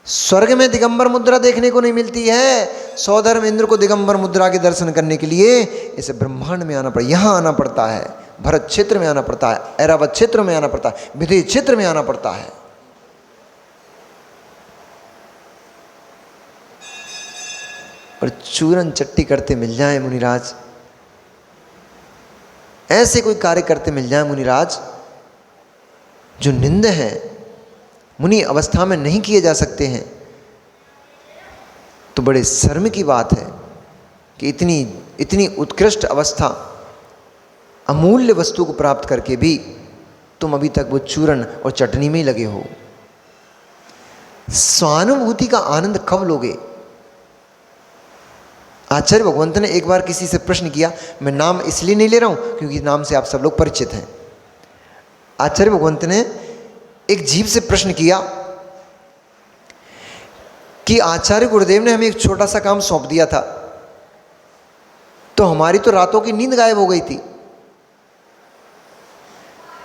स्वर्ग में दिगंबर मुद्रा देखने को नहीं मिलती है। सौधर्म इंद्र को दिगंबर मुद्रा के दर्शन करने के लिए इस ब्रह्मांड में आना पड़ता है, यहाँ आना पड़ता है, भरत क्षेत्र में आना पड़ता है, ऐरावत क्षेत्र में आना पड़ता है, विदेह क्षेत्र में आना पड़ता है। और चूरन चट्टी करते मिल जाए मुनिराज, ऐसे कोई कार्य करते मिल जाए मुनिराज जो निंद है, मुनि अवस्था में नहीं किए जा सकते हैं, तो बड़े शर्म की बात है कि इतनी उत्कृष्ट अवस्था, अमूल्य वस्तु को प्राप्त करके भी तुम अभी तक वो चूरन और चटनी में ही लगे हो। स्वानुभूति का आनंद कब लोगे? आचार्य भगवंत ने एक बार किसी से प्रश्न किया, मैं नाम इसलिए नहीं ले रहा हूँ क्योंकि नाम से आप सब लोग परिचित हैं। आचार्य भगवंत ने एक जीव से प्रश्न किया कि आचार्य गुरुदेव ने हमें एक छोटा सा काम सौंप दिया था, तो हमारी तो रातों की नींद गायब हो गई थी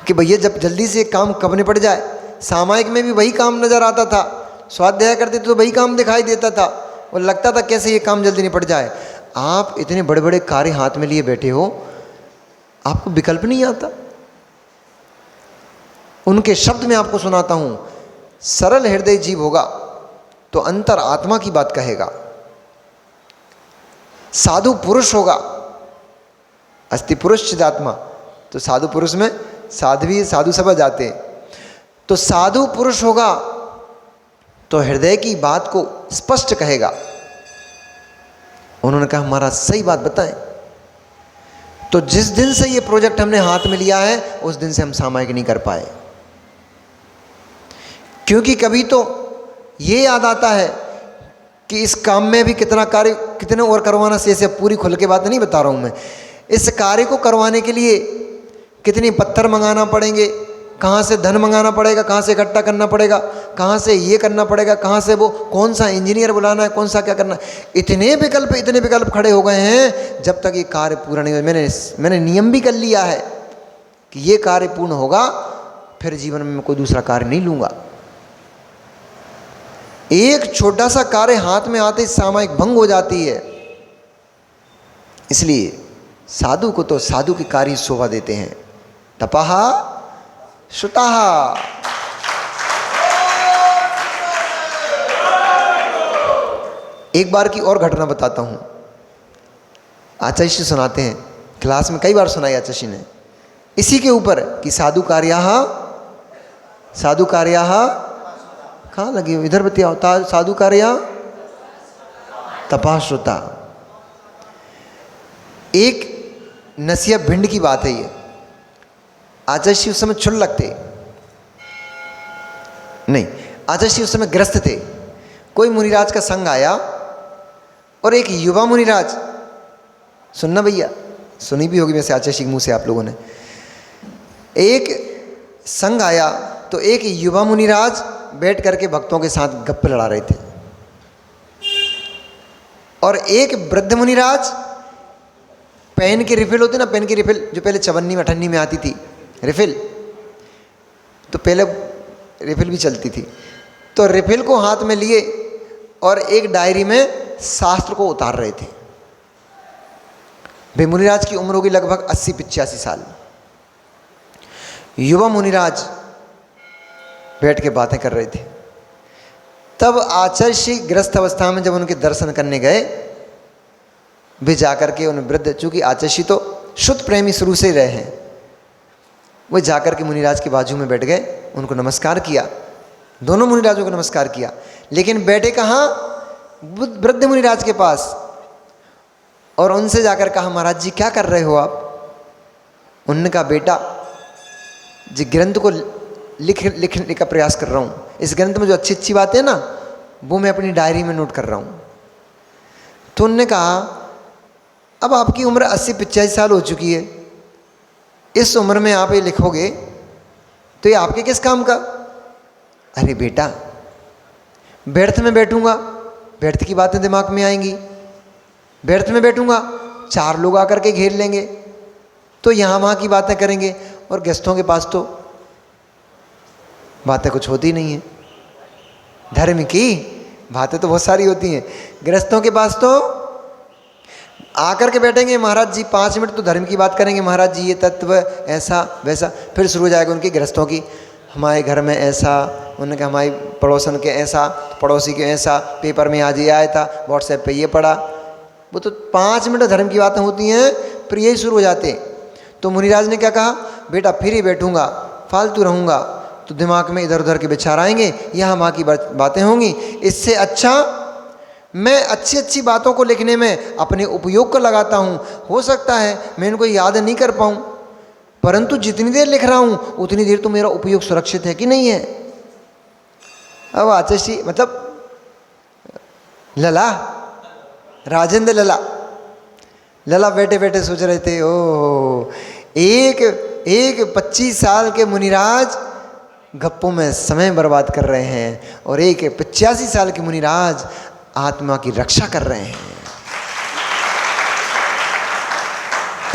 कि भैया जब जल्दी से एक काम कब निपट जाए। सामायिक में भी वही काम नजर आता था, स्वाध्याय करते तो वही काम दिखाई देता था और लगता था कैसे ये काम जल्दी निपट जाए। आप इतने बड़े बड़े कार्य हाथ में लिए बैठे हो, आपको विकल्प नहीं आता। उनके शब्द में आपको सुनाता हूं, सरल हृदय जीव होगा तो अंतर आत्मा की बात कहेगा, साधु पुरुष होगा, अस्ति पुरुष चिदात्मा, तो साधु पुरुष में साध्वी साधु सब जाते हैं, तो साधु पुरुष होगा तो हृदय की बात को स्पष्ट कहेगा। उन्होंने कहा महाराज सही बात बताएं। तो जिस दिन से ये प्रोजेक्ट हमने हाथ में लिया है उस दिन से हम सामायिक नहीं कर पाए, क्योंकि कभी तो ये याद आता है कि इस काम में भी कितना कार्य कितने और करवाना से, ऐसे पूरी खुल के बात नहीं बता रहा हूं मैं। इस कार्य को करवाने के लिए कितनी पत्थर मंगाना पड़ेंगे, कहाँ से धन मंगाना पड़ेगा, कहाँ से इकट्ठा करना पड़ेगा, कहाँ से ये करना पड़ेगा, कहाँ से वो कौन सा इंजीनियर बुलाना है, कौन सा क्या करना है। इतने विकल्प खड़े हो गए हैं। जब तक ये कार्य पूरा नहीं हो, मैंने नियम भी कर लिया है कि ये कार्य पूर्ण होगा फिर जीवन में मैं कोई दूसरा कार्य नहीं लूँगा। एक छोटा सा कार्य हाथ में आते ही सामायिक भंग हो जाती है। इसलिए साधु को तो साधु के कार्य शोभा देते हैं। तपहा श्रुताहा। एक बार की और घटना बताता हूं। आचार्य जी सुनाते हैं, क्लास में कई बार सुनाई आचार्य जी ने इसी के ऊपर कि साधु कार्याः कहाँ लगी हो, इधर बताओ। साधु कार्य तपः श्रुता। एक नसिया भिंड की बात है ये। आचार्य जी उस समय क्षुल्लक थे, नहीं आचार्य जी उस समय ग्रस्त थे। कोई मुनिराज का संग आया और एक युवा मुनिराज, सुनना भैया, सुनी भी होगी वैसे आचार्य जी के मुंह से आप लोगों ने। एक संग आया तो एक युवा मुनिराज बैठ करके भक्तों के साथ गप्पे लड़ा रहे थे और एक वृद्ध मुनिराज पेन की रिफिल होती ना, पेन की रिफिल जो पहले चवन्नी में अठन्नी में आती थी रिफिल, तो पहले रिफिल भी चलती थी, तो रिफिल को हाथ में लिए और एक डायरी में शास्त्र को उतार रहे थे। वे मुनिराज की उम्र होगी लगभग 80-85 साल। युवा मुनिराज बैठ के बातें कर रहे थे। तब आचार्य श्री ग्रस्त अवस्था में जब उनके दर्शन करने गए, वे जाकर के उन वृद्ध, चूंकि आचार्य श्री तो शुद्ध प्रेमी शुरू से ही रहे हैं, वो जाकर के मुनिराज के बाजू में बैठ गए, उनको नमस्कार किया, दोनों मुनिराजों को नमस्कार किया। लेकिन बैठे कहाँ? वृद्ध मुनिराज के पास, और उनसे जाकर कहा महाराज जी क्या कर रहे हो आप? उन्होंने कहा बेटा जी ग्रंथ को लिखने का प्रयास कर रहा हूँ, इस ग्रंथ में जो अच्छी अच्छी बातें हैं ना वो मैं अपनी डायरी में नोट कर रहा हूँ। तो उन्होंने कहा अब आपकी उम्र 80-85 साल हो चुकी है, इस उम्र में आप ये लिखोगे तो ये आपके किस काम का? अरे बेटा व्यर्थ में बैठूंगा, व्यर्थ की बातें दिमाग में आएंगी, व्यर्थ में बैठूंगा 4 लोग आकर के घेर लेंगे तो यहाँ वहाँ की बातें करेंगे, और गेस्टों के पास तो बातें कुछ होती नहीं है, धर्म की बातें तो बहुत सारी होती हैं। गृहस्थों के पास तो आकर के बैठेंगे महाराज जी 5 मिनट तो धर्म की बात करेंगे, महाराज जी ये तत्व ऐसा वैसा, फिर शुरू हो जाएगा उनकी गृहस्थों की, हमारे घर में ऐसा, उन्होंने कहा हमारी पड़ोसन के ऐसा, पड़ोसी के ऐसा, पेपर में आज ये आया था, व्हाट्सएप पे ये पड़ा। वो तो 5 मिनट धर्म की बातें होती हैं, फिर यही शुरू हो जाते। तो मुनिराज ने क्या कहा, बेटा फिर ही बैठूंगा, फालतू रहूँगा तो दिमाग में इधर उधर के विचार आएंगे, यहाँ वहाँ की बातें होंगी, इससे अच्छा मैं अच्छी अच्छी बातों को लिखने में अपने उपयोग को लगाता हूँ। हो सकता है मैं इनको याद नहीं कर पाऊँ, परंतु जितनी देर लिख रहा हूँ उतनी देर तो मेरा उपयोग सुरक्षित है कि नहीं है। अब आचार्य मतलब लला राजेंद्र लला लला बैठे बैठे सोच रहे थे, ओ एक 25 साल के मुनिराज गप्पों में समय बर्बाद कर रहे हैं और एक 85 साल के मुनिराज आत्मा की रक्षा कर रहे हैं।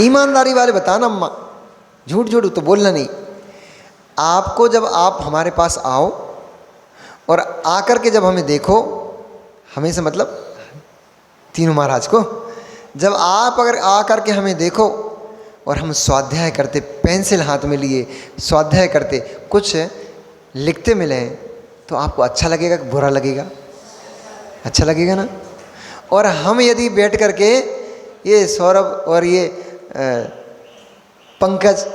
ईमानदारी वाले बताना अम्मा, झूठ झूठ तो बोलना नहीं। आपको जब आप हमारे पास आओ और आकर के जब हमें देखो, हमें से मतलब तीनों महाराज को, जब आप अगर आकर के हमें देखो और हम स्वाध्याय करते, पेंसिल हाथ में लिए स्वाध्याय करते, कुछ लिखते मिले, तो आपको अच्छा लगेगा कि बुरा लगेगा? अच्छा लगेगा ना। और हम यदि बैठ करके ये सौरभ और ये पंकज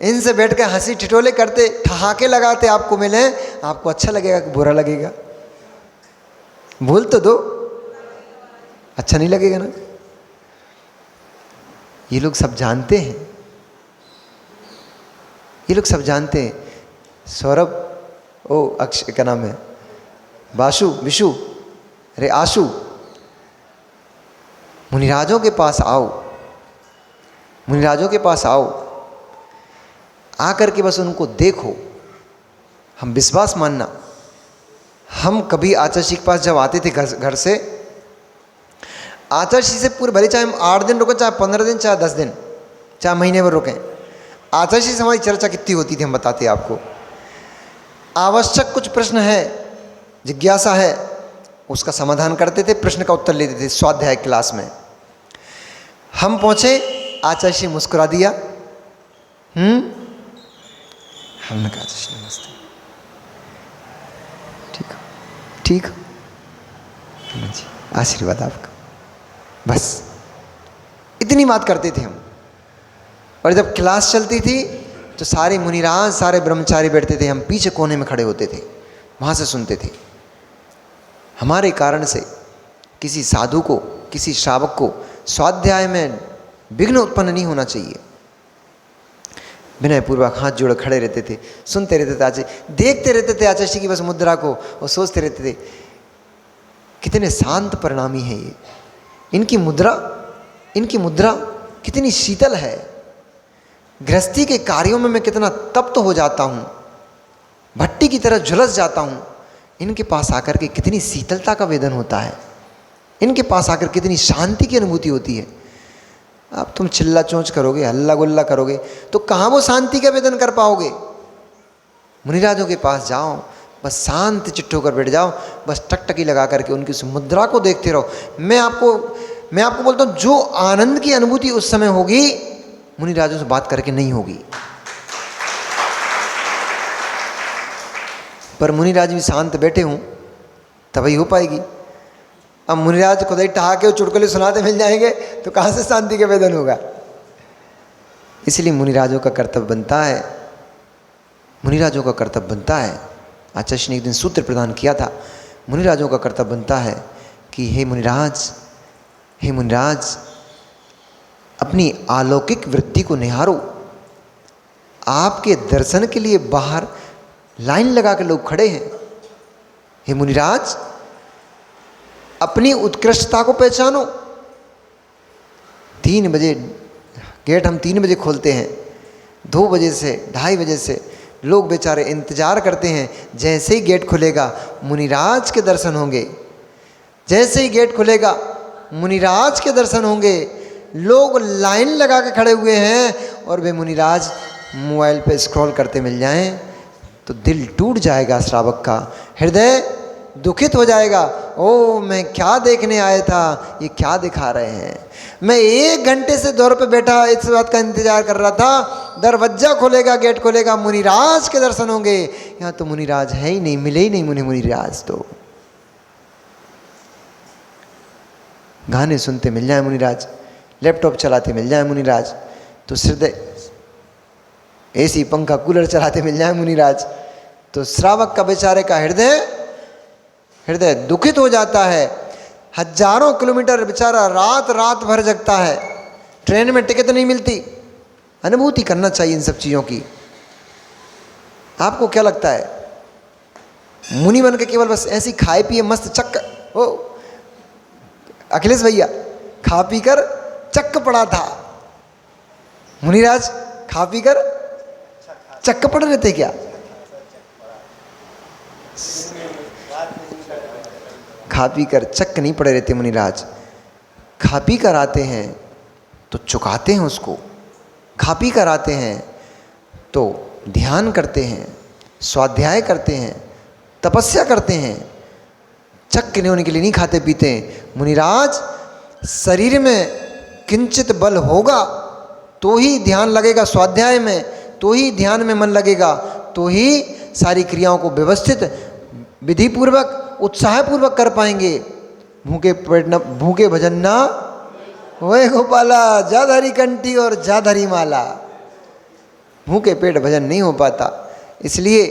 इनसे बैठ कर हंसी ठिठोले करते, ठहाके लगाते आपको मिले, आपको अच्छा लगेगा कि बुरा लगेगा? बोल तो दो, अच्छा नहीं लगेगा ना। ये लोग सब जानते हैं, ये लोग सब जानते हैं। सौरभ, ओ अक्षय क्या नाम है, बाशु, विशु, अरे आशु, मुनिराजों के पास आओ, मुनिराजों के पास आओ, आकर के बस उनको देखो। हम विश्वास मानना, हम कभी आचार्य के पास जब आते थे घर से, आचार्य से पूरे भले चाहे हम 8 दिन रुकें, चाहे 15 दिन, चाहे 10 दिन, चाहे महीने भर रुकें, आचार्य से हमारी चर्चा कितनी होती थी हम बताते आपको। आवश्यक कुछ प्रश्न है, जिज्ञासा है, उसका समाधान करते थे, प्रश्न का उत्तर लेते थे स्वाध्याय क्लास में। हम पहुंचे, आचार्य जी मुस्कुरा दिया, हमने कहा नमस्ते, ठीक हो, ठीक हो जी, आशीर्वाद आपका, बस इतनी बात करते थे हम। और जब क्लास चलती थी तो सारे मुनिराज, सारे ब्रह्मचारी बैठते थे, हम पीछे कोने में खड़े होते थे, वहाँ से सुनते थे। हमारे कारण से किसी साधु को, किसी श्रावक को स्वाध्याय में विघ्न उत्पन्न नहीं होना चाहिए। विनय पूर्वक हाथ जोड़े खड़े रहते थे, सुनते रहते थे, आचार्य देखते रहते थे आचार्य जी की बस मुद्रा को, और सोचते रहते थे कितने शांत परिणामी हैं ये, इनकी मुद्रा कितनी शीतल है। गृहस्थी के कार्यों में मैं कितना तप्त हो जाता हूँ, भट्टी की तरह झुलस जाता हूँ, इनके पास आकर के कितनी शीतलता का वेदन होता है, इनके पास आकर कितनी शांति की अनुभूति होती है। अब तुम चिल्ला चोंच करोगे, हल्ला गुल्ला करोगे, तो कहाँ वो शांति का वेदन कर पाओगे। मुनिराजों के पास जाओ, बस शांत चिट्ठ होकर बैठ जाओ, बस टकटकी लगा करके उनकी उस मुद्रा को देखते रहो। मैं आपको बोलता हूँ, जो आनंद की अनुभूति उस समय होगी, मुनिराजों से बात करके नहीं होगी। पर मुनिराज भी शांत बैठे हों तभी हो पाएगी। अब मुनिराज खुद ही ठहाके चुटकुले सुनाते मिल जाएंगे तो कहाँ से शांति का वेदन होगा। इसलिए मुनिराजों का कर्तव्य बनता है, मुनिराजों का कर्तव्य बनता है, आचार्य ने एक दिन सूत्र प्रदान किया था, मुनिराजों का कर्तव्य बनता है कि हे मुनिराज, हे मुनिराज, अपनी अलौकिक वृत्ति को निहारो। आपके दर्शन के लिए बाहर लाइन लगा के लोग खड़े हैं। हे मुनिराज, अपनी उत्कृष्टता को पहचानो। 3 बजे गेट हम 3 बजे खोलते हैं, 2 बजे से 2:30 बजे से लोग बेचारे इंतजार करते हैं। जैसे ही गेट खुलेगा मुनिराज के दर्शन होंगे, जैसे ही गेट खुलेगा मुनिराज के दर्शन होंगे। लोग लाइन लगा के खड़े हुए हैं और वे मुनिराज मोबाइल पे स्क्रॉल करते मिल जाएं तो दिल टूट जाएगा, श्रावक का हृदय दुखित हो जाएगा। ओ, मैं क्या देखने आया था, ये क्या दिखा रहे हैं। मैं 1 घंटे से दौर पे बैठा इस बात का इंतजार कर रहा था, दरवाजा खोलेगा, गेट खोलेगा, मुनिराज के दर्शन होंगे। यहाँ तो मुनिराज है ही नहीं, मिले ही नहीं मुनिराज। तो गाने सुनते मिल जाए मुनिराज, लैपटॉप चलाते मिल जाए मुनिराज, तो हृदय एसी पंखा कूलर चलाते मिल जाए मुनिराज, तो श्रावक का बेचारे का हृदय दुखित हो जाता है। हजारों किलोमीटर बेचारा रात रात भर जगता है, ट्रेन में टिकट नहीं मिलती। अनुभूति करना चाहिए इन सब चीज़ों की। आपको क्या लगता है, मुनि बन के केवल बस ऐसी खाए पिए मस्त चक्कर, ओ अखिलेश भैया खा पी कर चक्क पड़ा था। मुनिराज खा पी कर चक्क पड़ रहे थे क्या? खा पी कर चक्क नहीं पड़े रहते मुनिराज, खा पी कर आते हैं तो चुकाते हैं उसको, खा पी कर आते हैं तो ध्यान करते हैं, स्वाध्याय करते हैं, तपस्या करते हैं। चक्क नहीं होने के लिए नहीं खाते पीते हैं। मुनिराज शरीर में किंचित बल होगा तो ही ध्यान लगेगा, स्वाध्याय में तो ही ध्यान में मन लगेगा, तो ही सारी क्रियाओं को व्यवस्थित विधि पूर्वक उत्साहपूर्वक कर पाएंगे। भूखे पेट न भूखे भजन ना होए गोपाला, जाधरी कंठी और जाधरी माला। भूखे पेट भजन नहीं हो पाता, इसलिए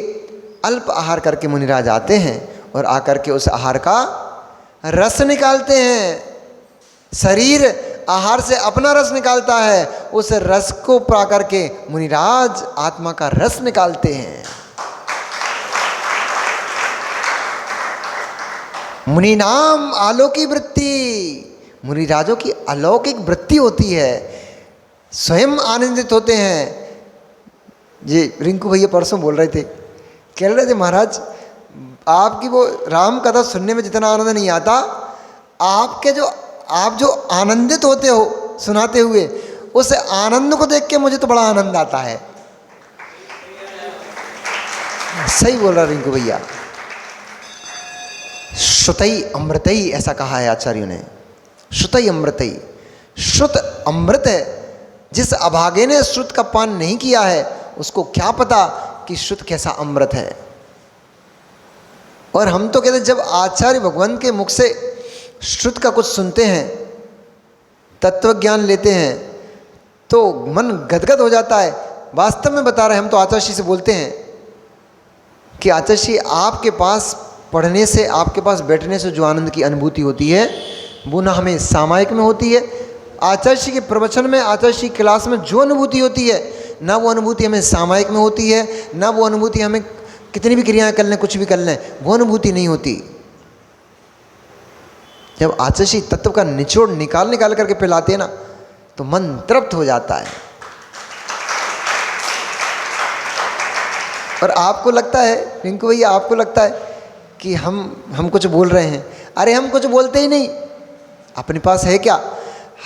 अल्प आहार करके मुनिराज आते हैं और आकर के उस आहार का रस निकालते हैं। शरीर आहार से अपना रस निकालता है, उस रस को पा करके मुनिराज आत्मा का रस निकालते हैं। मुनि नाम आलोकी वृत्ति, मुनिराजों की अलौकिक वृत्ति होती है, स्वयं आनंदित होते हैं। जी रिंकू भैया परसों बोल रहे थे, कह रहे थे महाराज आपकी वो राम कथा सुनने में जितना आनंद नहीं आता, आपके जो आप जो आनंदित होते हो सुनाते हुए, उस आनंद को देख के मुझे तो बड़ा आनंद आता है। सही बोल रहा रिंकू भैया। श्रुतई अमृतई ऐसा कहा है आचार्यों ने, श्रुतई अमृतई। श्रुत अमृत है, जिस अभागे ने श्रुत का पान नहीं किया है उसको क्या पता कि श्रुत कैसा अमृत है। और हम तो कहते जब आचार्य भगवान के मुख से श्रुत का कुछ सुनते हैं, तत्व ज्ञान लेते हैं, तो मन गदगद हो जाता है। वास्तव में बता रहे हम तो आचार्य से बोलते हैं कि आचार्य आपके पास पढ़ने से, आपके पास बैठने से जो आनंद की अनुभूति होती है वो ना हमें सामायिक में होती है, आचार्य के प्रवचन में, आचार्य क्लास में जो अनुभूति होती है ना वो अनुभूति हमें सामायिक में होती है, ना वो अनुभूति हमें कितनी भी क्रियाएं कर लें, कुछ भी कर लें, वो अनुभूति नहीं होती। जब आचार्य तत्व का निचोड़ निकाल निकाल करके पिलाते हैं ना तो मन तृप्त हो जाता है। और आपको लगता है रिंकू भैया, आपको लगता है कि हम कुछ बोल रहे हैं, अरे हम कुछ बोलते ही नहीं, अपने पास है क्या?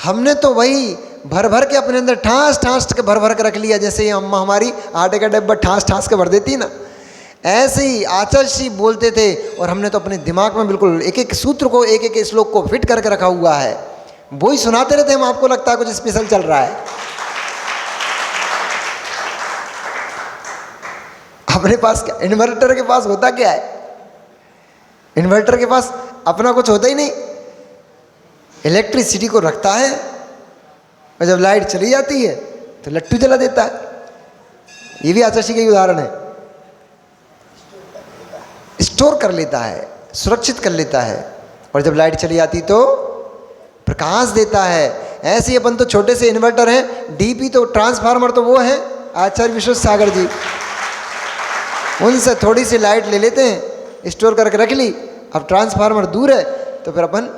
हमने तो वही भर भर के अपने अंदर ठास ठास के भर भर के रख लिया। जैसे ये अम्मा हमारी आटे का डब्बा ठास ठास के भर देती ना, ऐसे ही आचार्य बोलते थे और हमने तो अपने दिमाग में बिल्कुल एक एक सूत्र को, एक एक श्लोक को फिट करके रखा हुआ है, वही सुनाते रहते हम। आपको लगता है कुछ स्पेशल चल रहा है। अपने पास क्या, इन्वर्टर के पास होता क्या है? इन्वर्टर के पास अपना कुछ होता ही नहीं, इलेक्ट्रिसिटी को रखता है और जब लाइट चली जाती है तो लट्टू जला देता है। ये भी आचार्य का ही उदाहरण है, स्टोर कर लेता है, सुरक्षित कर लेता है, और जब लाइट चली जाती तो प्रकाश देता है। ऐसे ही अपन तो छोटे से इन्वर्टर हैं, डीपी तो ट्रांसफार्मर तो वो है आचार्य विश्व सागर जी, उनसे थोड़ी सी लाइट ले लेते हैं, स्टोर करके रख ली। अब ट्रांसफार्मर दूर है तो फिर अपन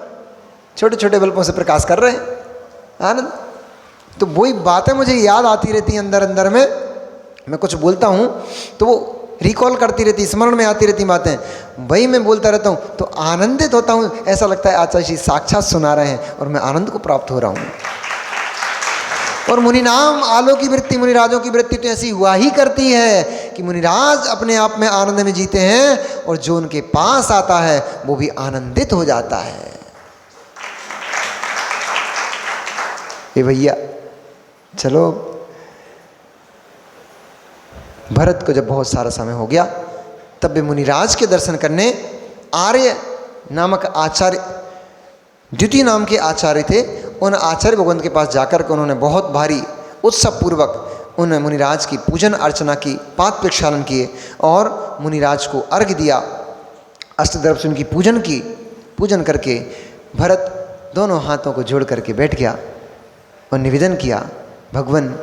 छोटे छोटे बल्बों से प्रकाश कर रहे हैं, आनंद। तो वही बातें मुझे याद आती रहती हैं अंदर अंदर में, मैं कुछ बोलता हूँ तो वो रिकॉल करती रहती, स्मरण में आती रहती बातें, वही मैं बोलता रहता हूँ तो आनंदित होता हूँ। ऐसा लगता है आचार्य जी साक्षात सुना रहे हैं और मैं आनंद को प्राप्त हो रहा हूँ। और मुनि नाम आलो की वृत्ति, मुनिराजों की वृत्ति तो ऐसी हुआ ही करती है कि मुनिराज अपने आप में आनंद में जीते हैं और जो उनके पास आता है वो भी आनंदित हो जाता है। ये भैया चलो, भरत को जब बहुत सारा समय हो गया तब वे मुनिराज के दर्शन करने आर्य नामक आचार्य, द्वितीय नाम के आचार्य थे, उन आचार्य भगवंत के पास जाकर के उन्होंने बहुत भारी उत्सव पूर्वक उन मुनिराज की पूजन अर्चना की, पाद प्रक्षालन किए और मुनिराज को अर्घ्य दिया, अष्टद्रव्य से उनकी पूजन की। पूजन करके भरत दोनों हाथों को जोड़ करके बैठ गया और निवेदन किया, भगवान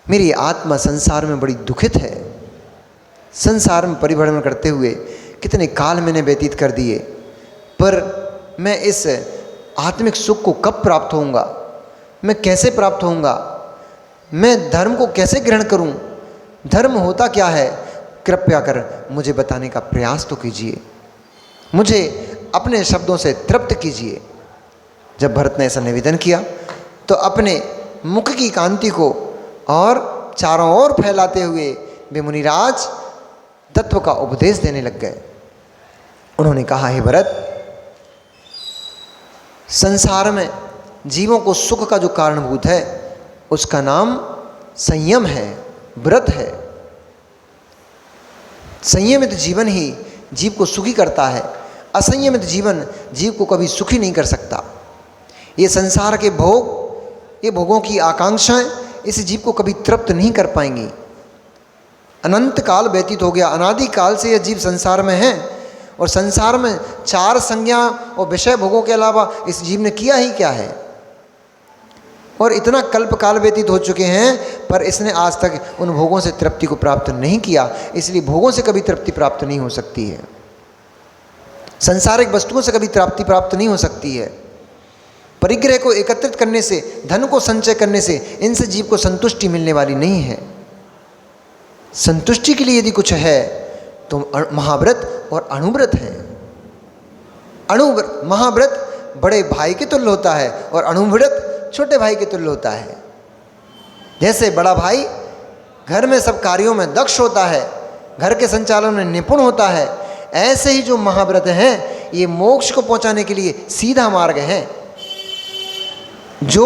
मेरी आत्मा संसार में बड़ी दुखित है, संसार में परिभ्रमण करते हुए कितने काल मैंने व्यतीत कर दिए, पर मैं इस आत्मिक सुख को कब प्राप्त होऊंगा, मैं कैसे प्राप्त होऊंगा, मैं धर्म को कैसे ग्रहण करूं, धर्म होता क्या है, कृपया कर मुझे बताने का प्रयास तो कीजिए, मुझे अपने शब्दों से तृप्त कीजिए। जब भरत ने ऐसा निवेदन किया तो अपने मुख की कांति को और चारों ओर फैलाते हुए वे मुनिराज तत्व का उपदेश देने लग गए। उन्होंने कहा, हे भरत, संसार में जीवों को सुख का जो कारणभूत है उसका नाम संयम है, व्रत है। संयमित जीवन ही जीव को सुखी करता है। असंयमित जीवन जीव को कभी सुखी नहीं कर सकता। ये संसार के भोग, ये भोगों की आकांक्षाएं इस जीव को कभी तृप्त नहीं कर पाएंगी। अनंत काल व्यतीत हो गया, अनादि काल से यह जीव संसार में है और संसार में चार संज्ञा और विषय भोगों के अलावा इस जीव ने किया ही क्या है। और इतना कल्प काल व्यतीत हो चुके हैं पर इसने आज तक उन भोगों से तृप्ति को प्राप्त नहीं किया, इसलिए भोगों से कभी तृप्ति प्राप्त नहीं हो सकती है, संसारिक वस्तुओं से कभी तृप्ति प्राप्त नहीं हो सकती है। परिग्रह को एकत्रित करने से, धन को संचय करने से इनसे जीव को संतुष्टि मिलने वाली नहीं है। संतुष्टि के लिए यदि कुछ है तो महाव्रत और अणुव्रत है। अणुव्रत, महाव्रत बड़े भाई के तुल्य होता है और अणुव्रत छोटे भाई के तुल्य होता है। जैसे बड़ा भाई घर में सब कार्यों में दक्ष होता है, घर के संचालन में निपुण होता है, ऐसे ही जो महाव्रत हैं ये मोक्ष को पहुंचाने के लिए सीधा मार्ग है। जो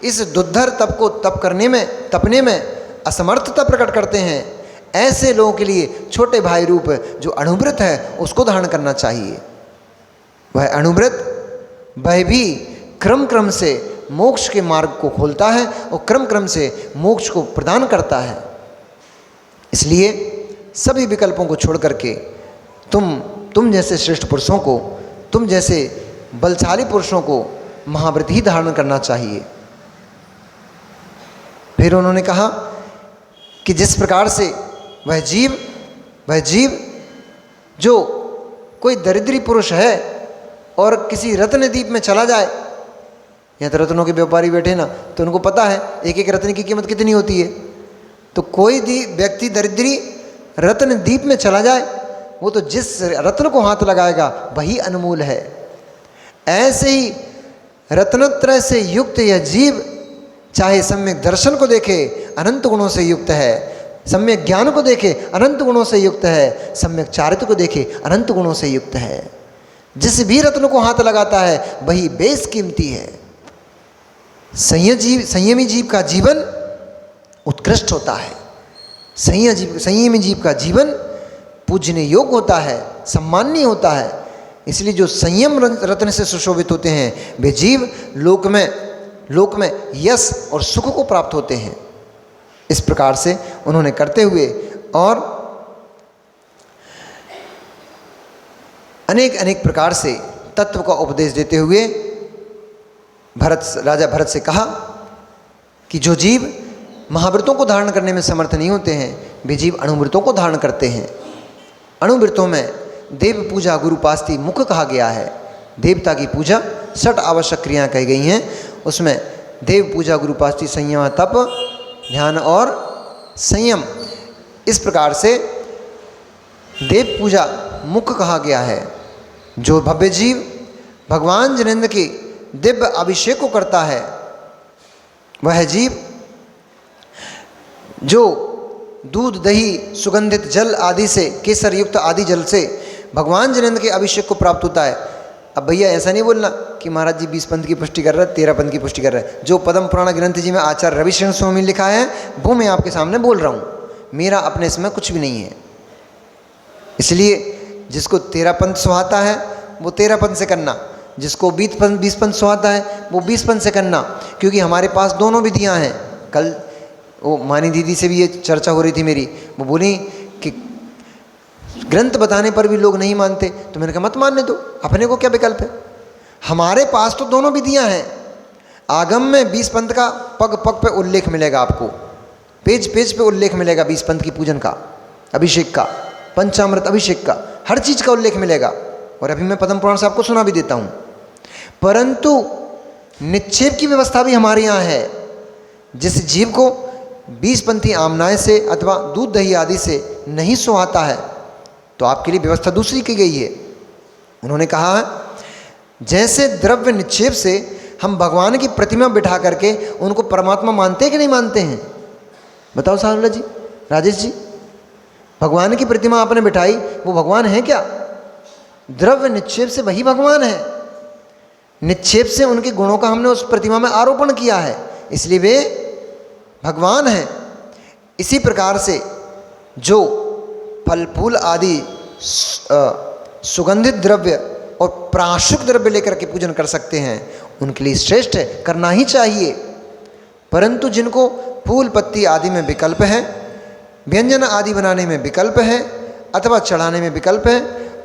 इस दुर्धर तप को तपने में असमर्थता प्रकट करते हैं, ऐसे लोगों के लिए छोटे भाई रूप जो अणुव्रत है उसको धारण करना चाहिए। वह अणुव्रत वह भी क्रम क्रम से मोक्ष के मार्ग को खोलता है और क्रम क्रम से मोक्ष को प्रदान करता है। इसलिए सभी विकल्पों को छोड़ करके तुम जैसे श्रेष्ठ पुरुषों को, तुम जैसे बलशाली पुरुषों को महाव्रत ही धारण करना चाहिए। फिर उन्होंने कहा कि जिस प्रकार से वह जीव जो कोई दरिद्री पुरुष है और किसी रत्नदीप में चला जाए, यहाँ तो रत्नों के व्यापारी बैठे ना, तो उनको पता है एक एक रत्न की कीमत कितनी होती है। तो कोई व्यक्ति दरिद्री रत्नदीप में चला जाए, वो तो जिस रत्न को हाथ लगाएगा वही अनमोल है। ऐसे ही रत्नत्रय से युक्त यह जीव चाहे सम्यक दर्शन को देखे अनंत गुणों से युक्त है, सम्यक ज्ञान को देखे अनंत गुणों से युक्त है, सम्यक चारित्र को देखे अनंत गुणों से युक्त है। जिस भी रत्न को हाथ लगाता है वही बेशकीमती है। संयमी जीव का जीवन उत्कृष्ट होता है। संयमी जीव का जीवन पूजने योग्य होता है, सम्माननीय होता है। इसलिए जो संयम रत्न से सुशोभित होते हैं वे जीव लोक में यश और सुख को प्राप्त होते हैं। इस प्रकार से उन्होंने करते हुए और अनेक प्रकार से तत्व का उपदेश देते हुए राजा भरत से कहा कि जो जीव महाव्रतों को धारण करने में समर्थ नहीं होते हैं वे जीव अणुव्रतों को धारण करते हैं। अणुव्रतों में देव पूजा गुरुपास्ति मुख्य कहा गया है। देवता की पूजा 6 आवश्यक क्रियाएं कही गई हैं। उसमें देव पूजा गुरुपास्ति संयम तप ध्यान और संयम, इस प्रकार से देव पूजा मुख्य कहा गया है। जो भव्य जीव भगवान जिनेंद्र के दिव्य अभिषेक को करता है, वह जीव जो दूध दही सुगंधित जल आदि से, केसर युक्त आदि जल से भगवान जिनेंद्र के अभिषेक को प्राप्त होता है। अब भैया ऐसा नहीं बोलना कि महाराज जी 20 पंथ की पुष्टि कर रहे हैं, 13 पंथ की पुष्टि कर रहे हैं। जो पद्म पुराण ग्रंथ जी में आचार्य रविशंकर स्वामी लिखा है वो मैं आपके सामने बोल रहा हूँ। मेरा अपने इसमें कुछ भी नहीं है। इसलिए जिसको 13 पंथ सुहाता है वो 13 पंथ से करना, जिसको 20 पंथ सुहाता है वो 20 पंथ से करना, क्योंकि हमारे पास दोनों विधियाँ हैं। कल वो मानी दीदी से भी ये चर्चा हो रही थी मेरी, वो बोली कि ग्रंथ बताने पर भी लोग नहीं मानते, तो मैंने कहा मत मानने दो, अपने को क्या विकल्प है। हमारे पास तो दोनों विधियां हैं। आगम में 20 पंथ का पग पग पे उल्लेख मिलेगा आपको, पेज पेज पे उल्लेख मिलेगा 20 पंथ की पूजन का, अभिषेक का, पंचामृत अभिषेक का, हर चीज़ का उल्लेख मिलेगा। और अभी मैं पद्म पुराण से आपको सुना भी देता हूँ। परंतु निक्षेप की व्यवस्था भी हमारे यहाँ है। जिस जीव को 20 पंथी आमनाय से अथवा दूध दही आदि से नहीं सुहाता है तो आपके लिए व्यवस्था दूसरी की गई है। उन्होंने कहा है जैसे द्रव्य निक्षेप से हम भगवान की प्रतिमा बिठा करके उनको परमात्मा मानते हैं कि नहीं मानते हैं? बताओ सारुला जी, राजेश जी, भगवान की प्रतिमा आपने बिठाई, वो भगवान है क्या? द्रव्य निक्षेप से वही भगवान है। निक्षेप से उनके गुणों का हमने उस प्रतिमा में आरोपण किया है, इसलिए वे भगवान हैं। इसी प्रकार से जो फल फूल आदि सुगंधित द्रव्य और प्राशुक द्रव्य लेकर के पूजन कर सकते हैं, उनके लिए श्रेष्ठ है, करना ही चाहिए। परंतु जिनको फूल पत्ती आदि में विकल्प है, व्यंजन आदि बनाने में विकल्प है अथवा चढ़ाने में विकल्प है,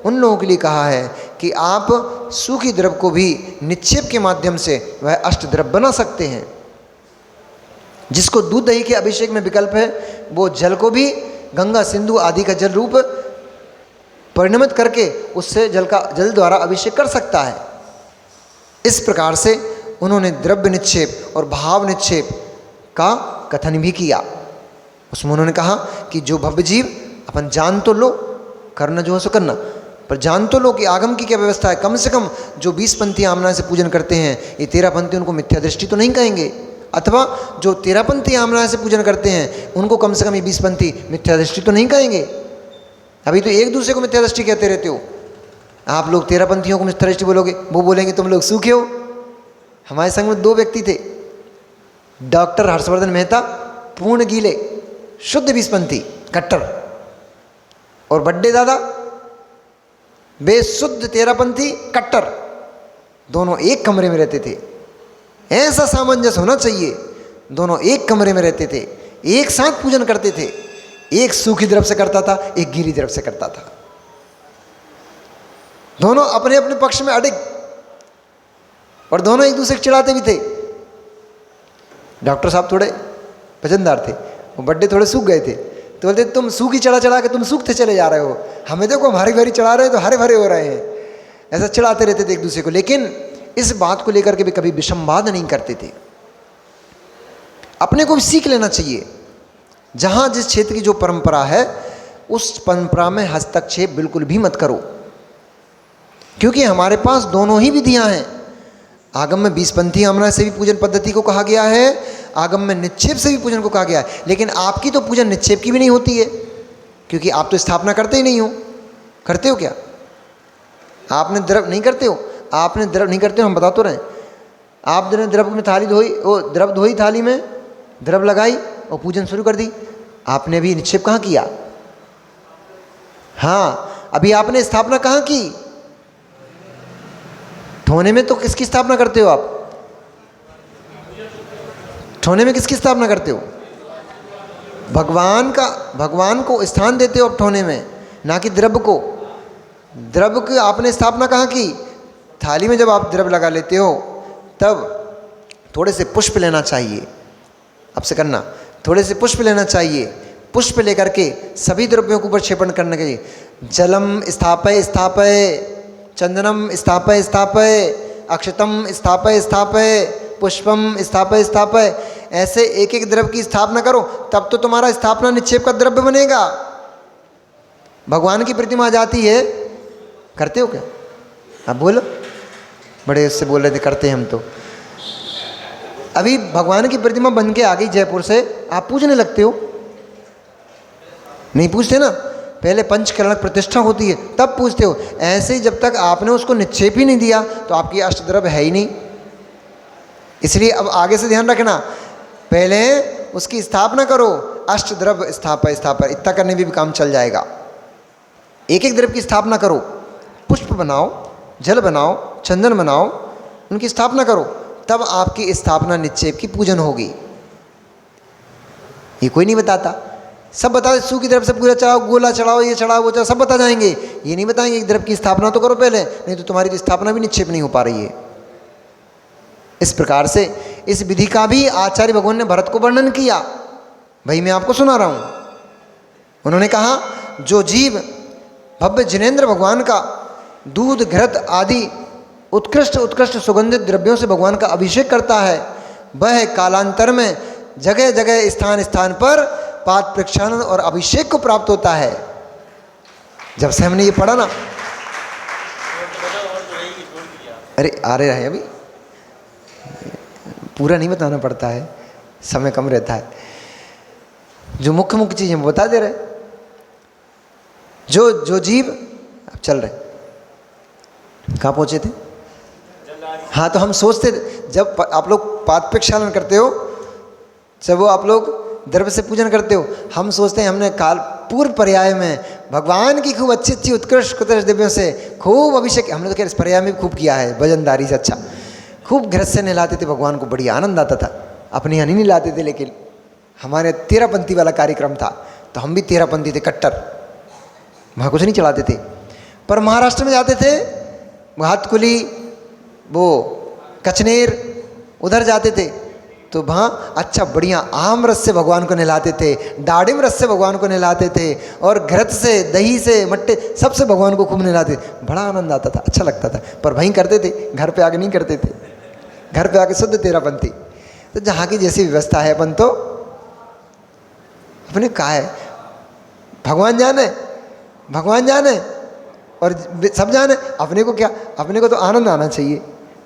उन लोगों के लिए कहा है कि आप सूखी द्रव्य को भी निक्षेप के माध्यम से वह अष्ट द्रव्य बना सकते हैं। जिसको दूध दही के अभिषेक में विकल्प है वो जल को भी गंगा सिंधु आदि का जल रूप परिणमित करके उससे जल द्वारा अभिषेक कर सकता है। इस प्रकार से उन्होंने द्रव्य निक्षेप और भाव निक्षेप का कथन भी किया। उसमें उन्होंने कहा कि जो भव्य जीव, अपन जान तो लो, करना जो है सो करना, पर जान तो लो कि आगम की क्या व्यवस्था है। कम से कम जो 20 पंथी आमना से पूजन करते हैं, ये 13 पंथी उनको मिथ्या दृष्टि तो नहीं कहेंगे, अथवा जो 13 पंथी आमना से पूजन करते हैं उनको कम से कम ये 20 पंथी मिथ्या दृष्टि तो नहीं कहेंगे। अभी तो एक दूसरे को मिथ्या दृष्टि कहते रहते हो। आप लोग 13 पंथियों को मिथ्या दृष्टि बोलोगे, वो बोलेंगे तुम लोग सूखे हो। हमारे संग में 2 व्यक्ति थे, डॉक्टर हर्षवर्धन मेहता, पूर्ण गीले, शुद्ध 20 पंथी कट्टर, और बड्डे दादा बेशुद्ध 13 पंथी कट्टर। दोनों एक कमरे में रहते थे। ऐसा सामंजस्य होना चाहिए, दोनों एक कमरे में रहते थे, एक साथ पूजन करते थे। एक सूखी द्रव्य से करता था, एक गीली द्रव्य से करता था। दोनों अपने अपने पक्ष में अडिग, और दोनों एक दूसरे को चिढ़ाते भी थे। डॉक्टर साहब थोड़े वजनदार थे, वो बड्डे थोड़े सूख गए थे, तो बोलते तुम सूखी चढ़ा चढ़ा के तुम सूखते चले जा रहे हो, हमें देखो हम हरी भरी चढ़ा रहे हैं तो हरे भरे हो रहे हैं। ऐसा चिढ़ाते रहते थे एक दूसरे को, लेकिन इस बात को लेकर के भी कभी विषमवाद नहीं करते थे। अपने को भी सीख लेना चाहिए। जहाँ जिस क्षेत्र की जो परंपरा है उस परंपरा में हस्तक्षेप बिल्कुल भी मत करो, क्योंकि हमारे पास दोनों ही विधियां हैं। आगम में 20 पंथी आमना से भी पूजन पद्धति को कहा गया है, आगम में निक्षेप से भी पूजन को कहा गया है। लेकिन आपकी तो पूजन निक्षेप की भी नहीं होती है, क्योंकि आप तो स्थापना करते ही नहीं हो। करते हो क्या? आपने द्रव्य नहीं करते हो, आपने द्रव्य नहीं करते हो, हम बता तो रहे। आपने द्रव्य में थाली धोई, वो द्रव्य धोई, थाली में द्रव्य लगाई और पूजन शुरू कर दी। आपने अभी निक्षेप कहाँ किया? हाँ, अभी आपने स्थापना कहाँ की? ठोने में तो किसकी स्थापना करते हो आप? ठोने में किसकी स्थापना करते हो? भगवान का, भगवान को स्थान देते हो आप ठोने में, ना कि द्रव्य को। द्रव्य की आपने स्थापना कहाँ की? थाली में जब आप द्रव्य लगा लेते हो तब थोड़े से पुष्प लेना चाहिए। आपसे करना, थोड़े से पुष्प लेना चाहिए। पुष्प लेकर के सभी द्रव्यों के ऊपर क्षेपण करने के लिए जलम स्थापय स्थापय, चंदनम स्थापय स्थापय, अक्षतम स्थापय स्थापय, पुष्पम स्थापय स्थापय, ऐसे एक एक द्रव्य की स्थापना करो, तब तो तुम्हारा स्थापना निक्षेप का द्रव्य बनेगा। भगवान की प्रतिमा आ जाती है, करते हो क्या? आप बोलो, बड़े उससे बोल रहे थे करते हैं हम तो। अभी भगवान की प्रतिमा बन के आ गई जयपुर से, आप पूजने लगते हो? नहीं पूछते ना, पहले पंचकरण प्रतिष्ठा होती है तब पूछते हो। ऐसे ही जब तक आपने उसको निक्षेप ही नहीं दिया तो आपकी अष्टद्रव्य है ही नहीं। इसलिए अब आगे से ध्यान रखना, पहले उसकी स्थापना करो, अष्टद्रव्य स्थापय स्थापय, इतना करने में भी काम चल जाएगा। एक एक द्रव्य की स्थापना करो, पुष्प बनाओ, जल बनाओ, चंदन बनाओ, उनकी स्थापना करो, तब आपकी स्थापना निक्षेप की पूजन होगी। ये कोई नहीं बताता। सब बता दे, सूखी द्रव्य से पूरा चढ़ाओ, गोला चढ़ाओ, ये चढ़ाओ, वो चढ़ाओ, सब बता जाएंगे। ये नहीं बताएंगे कि द्रव्य की स्थापना तो करो पहले, नहीं तो तुम्हारी तो स्थापना भी निक्षेप नहीं हो पा रही है। इस प्रकार से इस विधि का भी आचार्य भगवान ने भरत को वर्णन किया। भाई मैं आपको सुना रहा हूँ। उन्होंने कहा जो जीव भव्य जिनेन्द्र भगवान का दूध घृत आदि उत्कृष्ट उत्कृष्ट सुगंधित द्रव्यों से भगवान का अभिषेक करता है, वह कालांतर में जगह जगह स्थान स्थान पर पाद प्रक्षालन और अभिषेक को प्राप्त होता है। जब से हमने ये पढ़ा ना, अरे आ रहे हैं अभी, पूरा नहीं बताना पड़ता है, समय कम रहता है। जो मुख्य मुख्य चीजें बता दे रहे। जो जीव अब चल रहे, कहाँ पहुंचे थे? हाँ, तो हम सोचते जब आप लोग पाद प्रक्षालन करते हो, जब वो आप लोग द्रव्य से पूजन करते हो, हम सोचते हैं हमने काल पूर्व पर्याय में भगवान की खूब अच्छी अच्छी उत्कृष्ट उत्कृष्ट दिव्यों से खूब अभिषेक, हमने तो खैर इस पर्याय में भी खूब किया है, वजनदारी से अच्छा खूब घृत से नहलाते थे भगवान को, बढ़िया आनंद आता था। अपने यहाँ नहीं नहलाते थे, लेकिन हमारे 13 पंथी वाला कार्यक्रम था तो हम भी 13 पंथी थे कट्टर, वहाँ कुछ नहीं चढ़ाते थे। पर महाराष्ट्र में जाते थे, हाथकुली, वो कचनेर, उधर जाते थे तो वहाँ अच्छा बढ़िया आम रस से भगवान को नहलाते थे, दाड़िम रस से भगवान को नहलाते थे, और घृत से, दही से, मट्टे सबसे भगवान को खूब नहलाते थे। बड़ा आनंद आता था, अच्छा लगता था। पर वहीं करते थे, घर पे आके नहीं करते थे। घर पे आके शुद्ध 13 पंथी। तो जहाँ की जैसी व्यवस्था है, अपन तो अपने कहा है, भगवान जाने, भगवान जाने और सब जाने, अपने को क्या, अपने को तो आनंद आना चाहिए,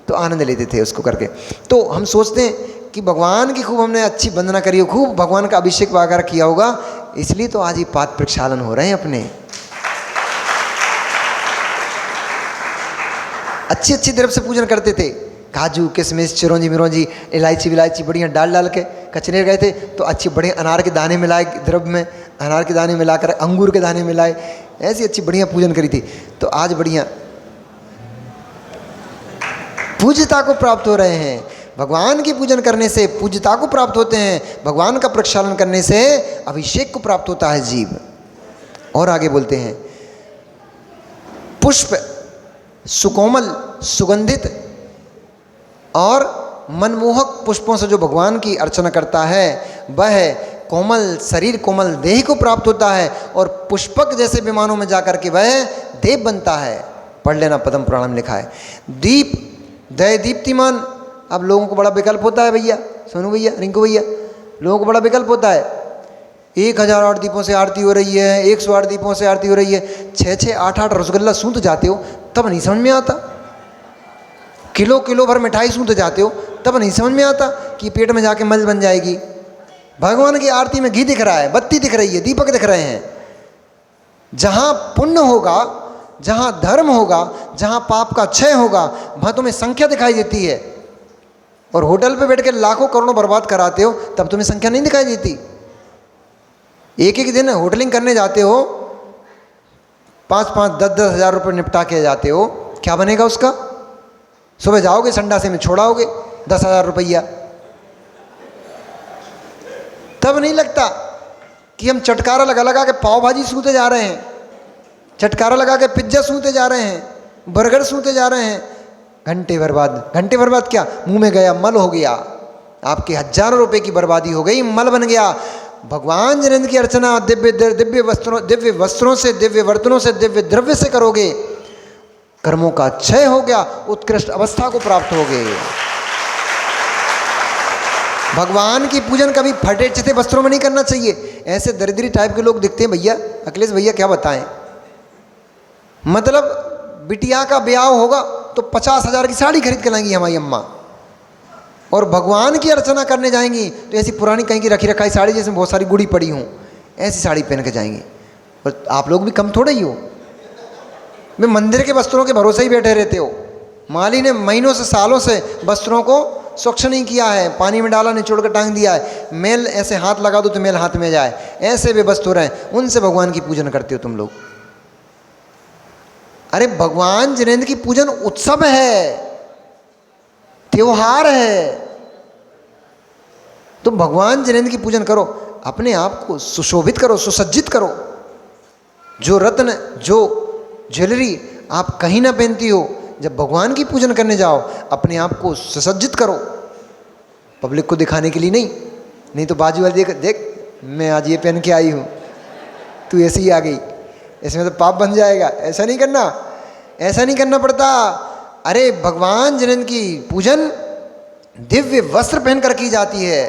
तो आनंद लेते थे उसको करके। तो हम सोचते हैं कि भगवान की खूब हमने अच्छी वंदना करी हो, खूब भगवान का अभिषेक वगैरह किया होगा, इसलिए तो आज ये पाद प्रक्षालन हो रहे हैं अपने। अच्छी अच्छी द्रव्य से पूजन करते थे, काजू किशमिश चिरौंजी मिरौंजी इलायची विलायची बढ़िया डाल डाल के। कचनेर गए थे तो अच्छे बड़े अनार के दाने मिलाए द्रव्य में, अनार के दाने मिलाकर अंगूर के दाने मिलाए, ऐसी अच्छी बढ़िया पूजन करी थी। तो आज बढ़िया पूज्यता को प्राप्त हो रहे हैं। भगवान की पूजन करने से पूज्यता को प्राप्त होते हैं, भगवान का प्रक्षालन करने से अभिषेक को प्राप्त होता है जीव। और आगे बोलते हैं, पुष्प सुकोमल सुगंधित और मनमोहक पुष्पों से जो भगवान की अर्चना करता है वह कोमल शरीर कोमल देह को प्राप्त होता है, और पुष्पक जैसे विमानों में जाकर के वह देव बनता है। पढ़ लेना, पद्म पुराण में लिखा है। दीप दय दीप्तिमान। अब लोगों को बड़ा विकल्प होता है भैया, सोनू भैया, रिंकू भैया, लोगों को बड़ा विकल्प होता है। 1008 दीपों से आरती हो रही है, 108 दीपों से आरती हो रही है, 6-6 8-8 रसगुल्ला सूंघ जाते हो तब नहीं समझ में आता, किलो किलो भर मिठाई सूंघ जाते हो तब नहीं समझ में आता कि पेट में जाके मल बन जाएगी। भगवान की आरती में घी दिख रहा है, बत्ती दिख रही है, दीपक दिख रहे हैं। जहाँ पुण्य होगा, जहाँ धर्म होगा, जहाँ पाप का क्षय होगा, वहाँ तुम्हें संख्या दिखाई देती है। और होटल पे बैठ के लाखों करोड़ों बर्बाद कराते हो तब तुम्हें संख्या नहीं दिखाई देती। एक एक दिन होटलिंग करने जाते हो, 5-5 10-10 हज़ार रुपये निपटा के जाते हो, क्या बनेगा उसका? सुबह जाओगे संडासे में छोड़ाओगे 10,000 रुपया। तब नहीं लगता कि हम चटकारा लगा लगा के पाव भाजी सूते जा रहे हैं, चटकारा लगा के पिज्जा सूते जा रहे हैं, बर्गर सूते जा रहे हैं। घंटे बर्बाद क्या, मुंह में गया मल हो गया, आपके हजारों रुपए की बर्बादी हो गई, मल बन गया। भगवान जिनेंद्र की अर्चना दिव्य वस्त्रों से, दिव्य वर्तनों से, दिव्य द्रव्य से करोगे, कर्मों का क्षय हो गया, उत्कृष्ट अवस्था को प्राप्त होगे। भगवान की पूजन कभी फटे चिते वस्त्रों में नहीं करना चाहिए। ऐसे दरिद्री टाइप के लोग दिखते हैं भैया, अखिलेश भैया क्या बताएं, मतलब बिटिया का ब्याह होगा तो 50,000 की साड़ी खरीद के लाएंगी हमारी अम्मा, और भगवान की अर्चना करने जाएंगी तो ऐसी पुरानी कहीं की रखी रखाई साड़ी जिसमें बहुत सारी गुड़ी पड़ी हों, ऐसी साड़ी पहन के जाएंगी। और आप लोग भी कम थोड़े ही हो, मैं मंदिर के वस्त्रों के भरोसे ही बैठे रहते हो। माली ने महीनों से सालों से वस्त्रों को स्वच्छ नहीं किया है, पानी में डाला निचोड़ कर टांग दिया है, मेल ऐसे हाथ लगा दो तो मेल हाथ में जाए, ऐसे वे वस्तु रहे, उनसे भगवान की पूजन करते हो तुम लोग। अरे भगवान जिनेंद्र की पूजन उत्सव है, त्योहार है, तो भगवान जिनेंद्र की पूजन करो, अपने आप को सुशोभित करो, सुसज्जित करो। जो रत्न जो ज्वेलरी आप कहीं ना पहनती हो, जब भगवान की पूजन करने जाओ अपने आप को सुसज्जित करो, पब्लिक को दिखाने के लिए नहीं तो बाजू वाले देख मैं आज ये पहन के आई हूँ, तू ऐसे ही आ गई, इसमें तो पाप बन जाएगा। ऐसा नहीं करना, ऐसा नहीं करना पड़ता। अरे भगवान जिन की पूजन दिव्य वस्त्र पहनकर की जाती है,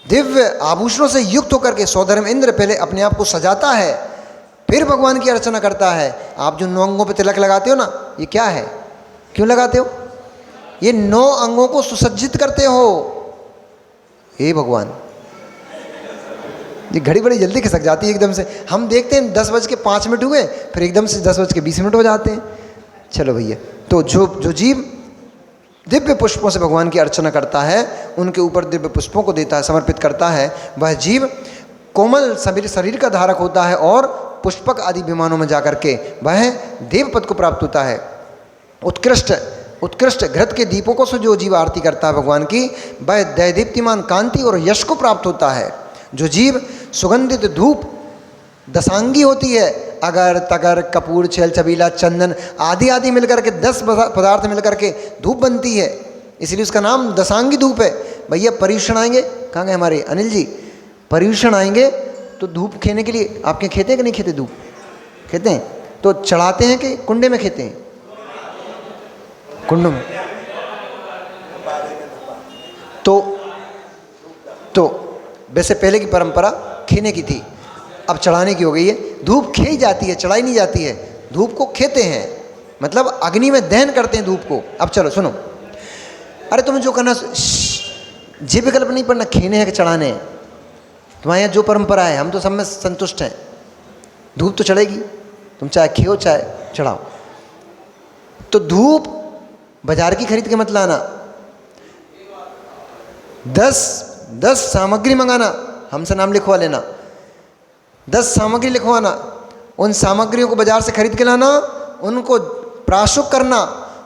दिव्य आभूषणों से युक्त होकर के सौधर्म इंद्र पहले अपने आप को सजाता है, फिर भगवान की अर्चना करता है। आप जो 9 अंगों पे तिलक लगाते हो ना, ये क्या है, क्यों लगाते हो? ये 9 अंगों को सुसज्जित करते हो। हे भगवान, ये घड़ी बड़ी जल्दी खिसक जाती है एकदम से। हम देखते हैं 10:05 हुए, फिर एकदम से 10:20 हो जाते हैं। चलो भैया, तो जो जीव दिव्य पुष्पों से भगवान की अर्चना करता है, उनके ऊपर दिव्य पुष्पों को देता है, समर्पित करता है, वह जीव कोमल शरीर का धारक होता है और पुष्पक आदि विमानों में जाकर के वह देव पद को प्राप्त होता है। उत्कृष्ट घृत के दीपकों से जो जीव आरती करता है भगवान की, वह दैदीप्तिमान कांति और यश को प्राप्त होता है। जो जीव सुगंधित धूप दशांगी होती है, अगर तगर कपूर छेल छबीला चंदन आदि मिलकर के 10 पदार्थ मिलकर के धूप बनती है, इसलिए उसका नाम दशांगी धूप है। भैया पर्यूषण आएंगे, कहाँ गए हमारे अनिल जी, पर्यूषण आएंगे तो धूप खेने के लिए आपके खेते हैं कि नहीं खेते? धूप खेते हैं, तो चढ़ाते हैं कि कुंडे में खेते हैं? कुंडों में। तो वैसे पहले की परंपरा खेने की थी, अब चढ़ाने की हो गई है। धूप खेई जाती है, चढ़ाई नहीं जाती है, धूप को खेते हैं, मतलब अग्नि में दहन करते हैं धूप को। अब चलो सुनो, अरे तुम्हें जो करना, जे विकल्प नहीं पड़ना, खेने हैं कि चढ़ाने हैं, तुम्हारे यहाँ जो परंपरा है, हम तो सब में संतुष्ट हैं। धूप तो चढ़ेगी, तुम चाहे खेओ चाहे चढ़ाओ। तो धूप बाजार की खरीद के मत लाना, 10 सामग्री मंगाना, हमसे नाम लिखवा लेना, 10 सामग्री लिखवाना, उन सामग्रियों को बाजार से खरीद के लाना, उनको प्राशुक करना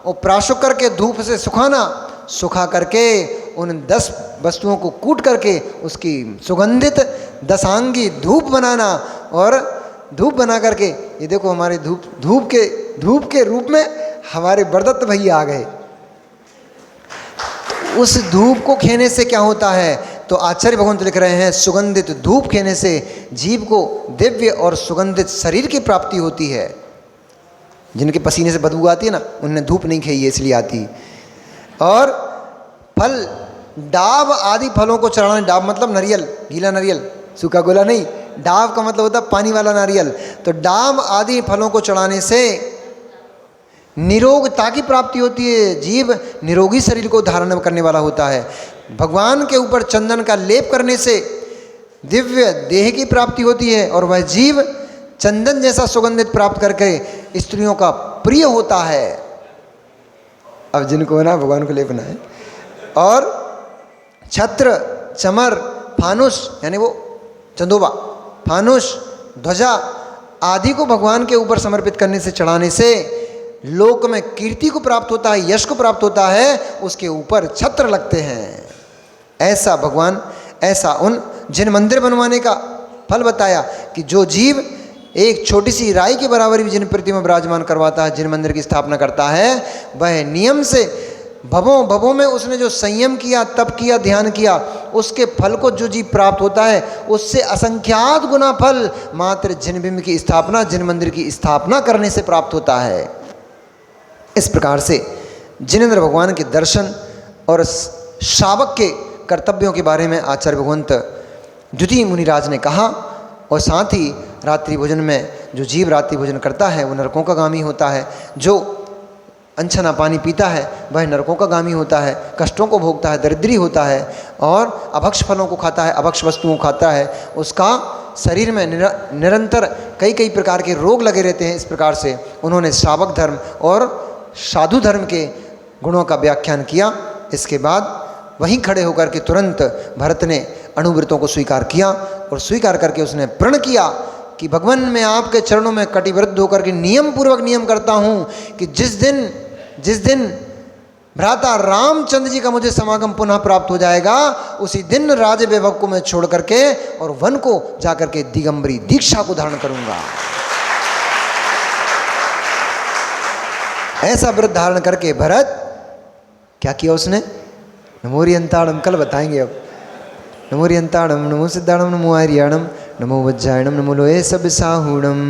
और प्राशुक करके धूप से सुखाना, सुखा करके उन 10 वस्तुओं को कूट करके उसकी सुगंधित दशांगी धूप बनाना। और धूप बना करके, ये देखो हमारे धूप के रूप में हमारे बरदत्त भैया आ गए। उस धूप को खेने से क्या होता है, तो आचार्य भगवंत लिख रहे हैं, सुगंधित धूप खेने से जीव को दिव्य और सुगंधित शरीर की प्राप्ति होती है। जिनके पसीने से बदबू आती है ना, उनने धूप नहीं खाई है इसलिए आती है। और फल, डाब आदि फलों को चढ़ाने, डाब मतलब नारियल, गीला नारियल, सूखा गोला नहीं, डाब का मतलब होता है पानी वाला नारियल। तो डाब आदि फलों को चढ़ाने से निरोगता की प्राप्ति होती है, जीव निरोगी शरीर को धारण करने वाला होता है। भगवान के ऊपर चंदन का लेप करने से दिव्य देह की प्राप्ति होती है और वह जीव चंदन जैसा सुगंधित प्राप्त करके स्त्रियों का प्रिय होता है। अब जिनको ना भगवान को लेपना है, और छत्र, चमर, फानुस यानी वो चंदोबा, फानुस, ध्वजा आदि को भगवान के ऊपर समर्पित करने से, चढ़ाने से लोक में कीर्ति को प्राप्त होता है, यश को प्राप्त होता है, उसके ऊपर छत्र लगते हैं। ऐसा भगवान, ऐसा उन जिन मंदिर बनवाने का फल बताया कि जो जीव एक छोटी सी राई के बराबर भी जिन प्रतिमा विराजमान करवाता है, जिन मंदिर की स्थापना करता है, वह नियम से भवों में उसने जो संयम किया, तप किया, ध्यान किया, उसके फल को जो जीव प्राप्त होता है, उससे असंख्यात गुना फल मात्र जिन बिंब की स्थापना, जिन मंदिर की स्थापना करने से प्राप्त होता है। इस प्रकार से जिनेंद्र भगवान के दर्शन और शावक के कर्तव्यों के बारे में आचार्य भगवंत द्वितीय मुनिराज ने कहा। और साथ ही रात्रि भोजन में जो जीव रात्रि भोजन करता है वो नरकों का गामी होता है, जो अनछना पानी पीता है वह नरकों का गामी होता है, कष्टों को भोगता है, दरिद्री होता है, और अभक्ष फलों को खाता है, अभक्ष वस्तुओं को खाता है, उसका शरीर में निरंतर कई प्रकार के रोग लगे रहते हैं। इस प्रकार से उन्होंने शावक धर्म और साधु धर्म के गुणों का व्याख्यान किया। इसके बाद वहीं खड़े होकर के तुरंत भरत ने अणुव्रतों को स्वीकार किया और स्वीकार करके उसने प्रण किया कि भगवान मैं आपके चरणों में कटिबद्ध होकर के नियम पूर्वक नियम करता हूँ कि जिस दिन भ्राता रामचंद्र जी का मुझे समागम पुनः प्राप्त हो जाएगा, उसी दिन राज वैभव को मैं छोड़ करके और वन को जाकर के दिगंबरी दीक्षा को धारण करूंगा। ऐसा व्रत धारण करके भरत क्या किया उसने, नमोरियंताणम, कल बताएंगे। अब नमोरियंताणम, नमो सिद्धाणम, नमो आर्याणम, नमो वज्रायणम, नमो लोहे सब साहूणम।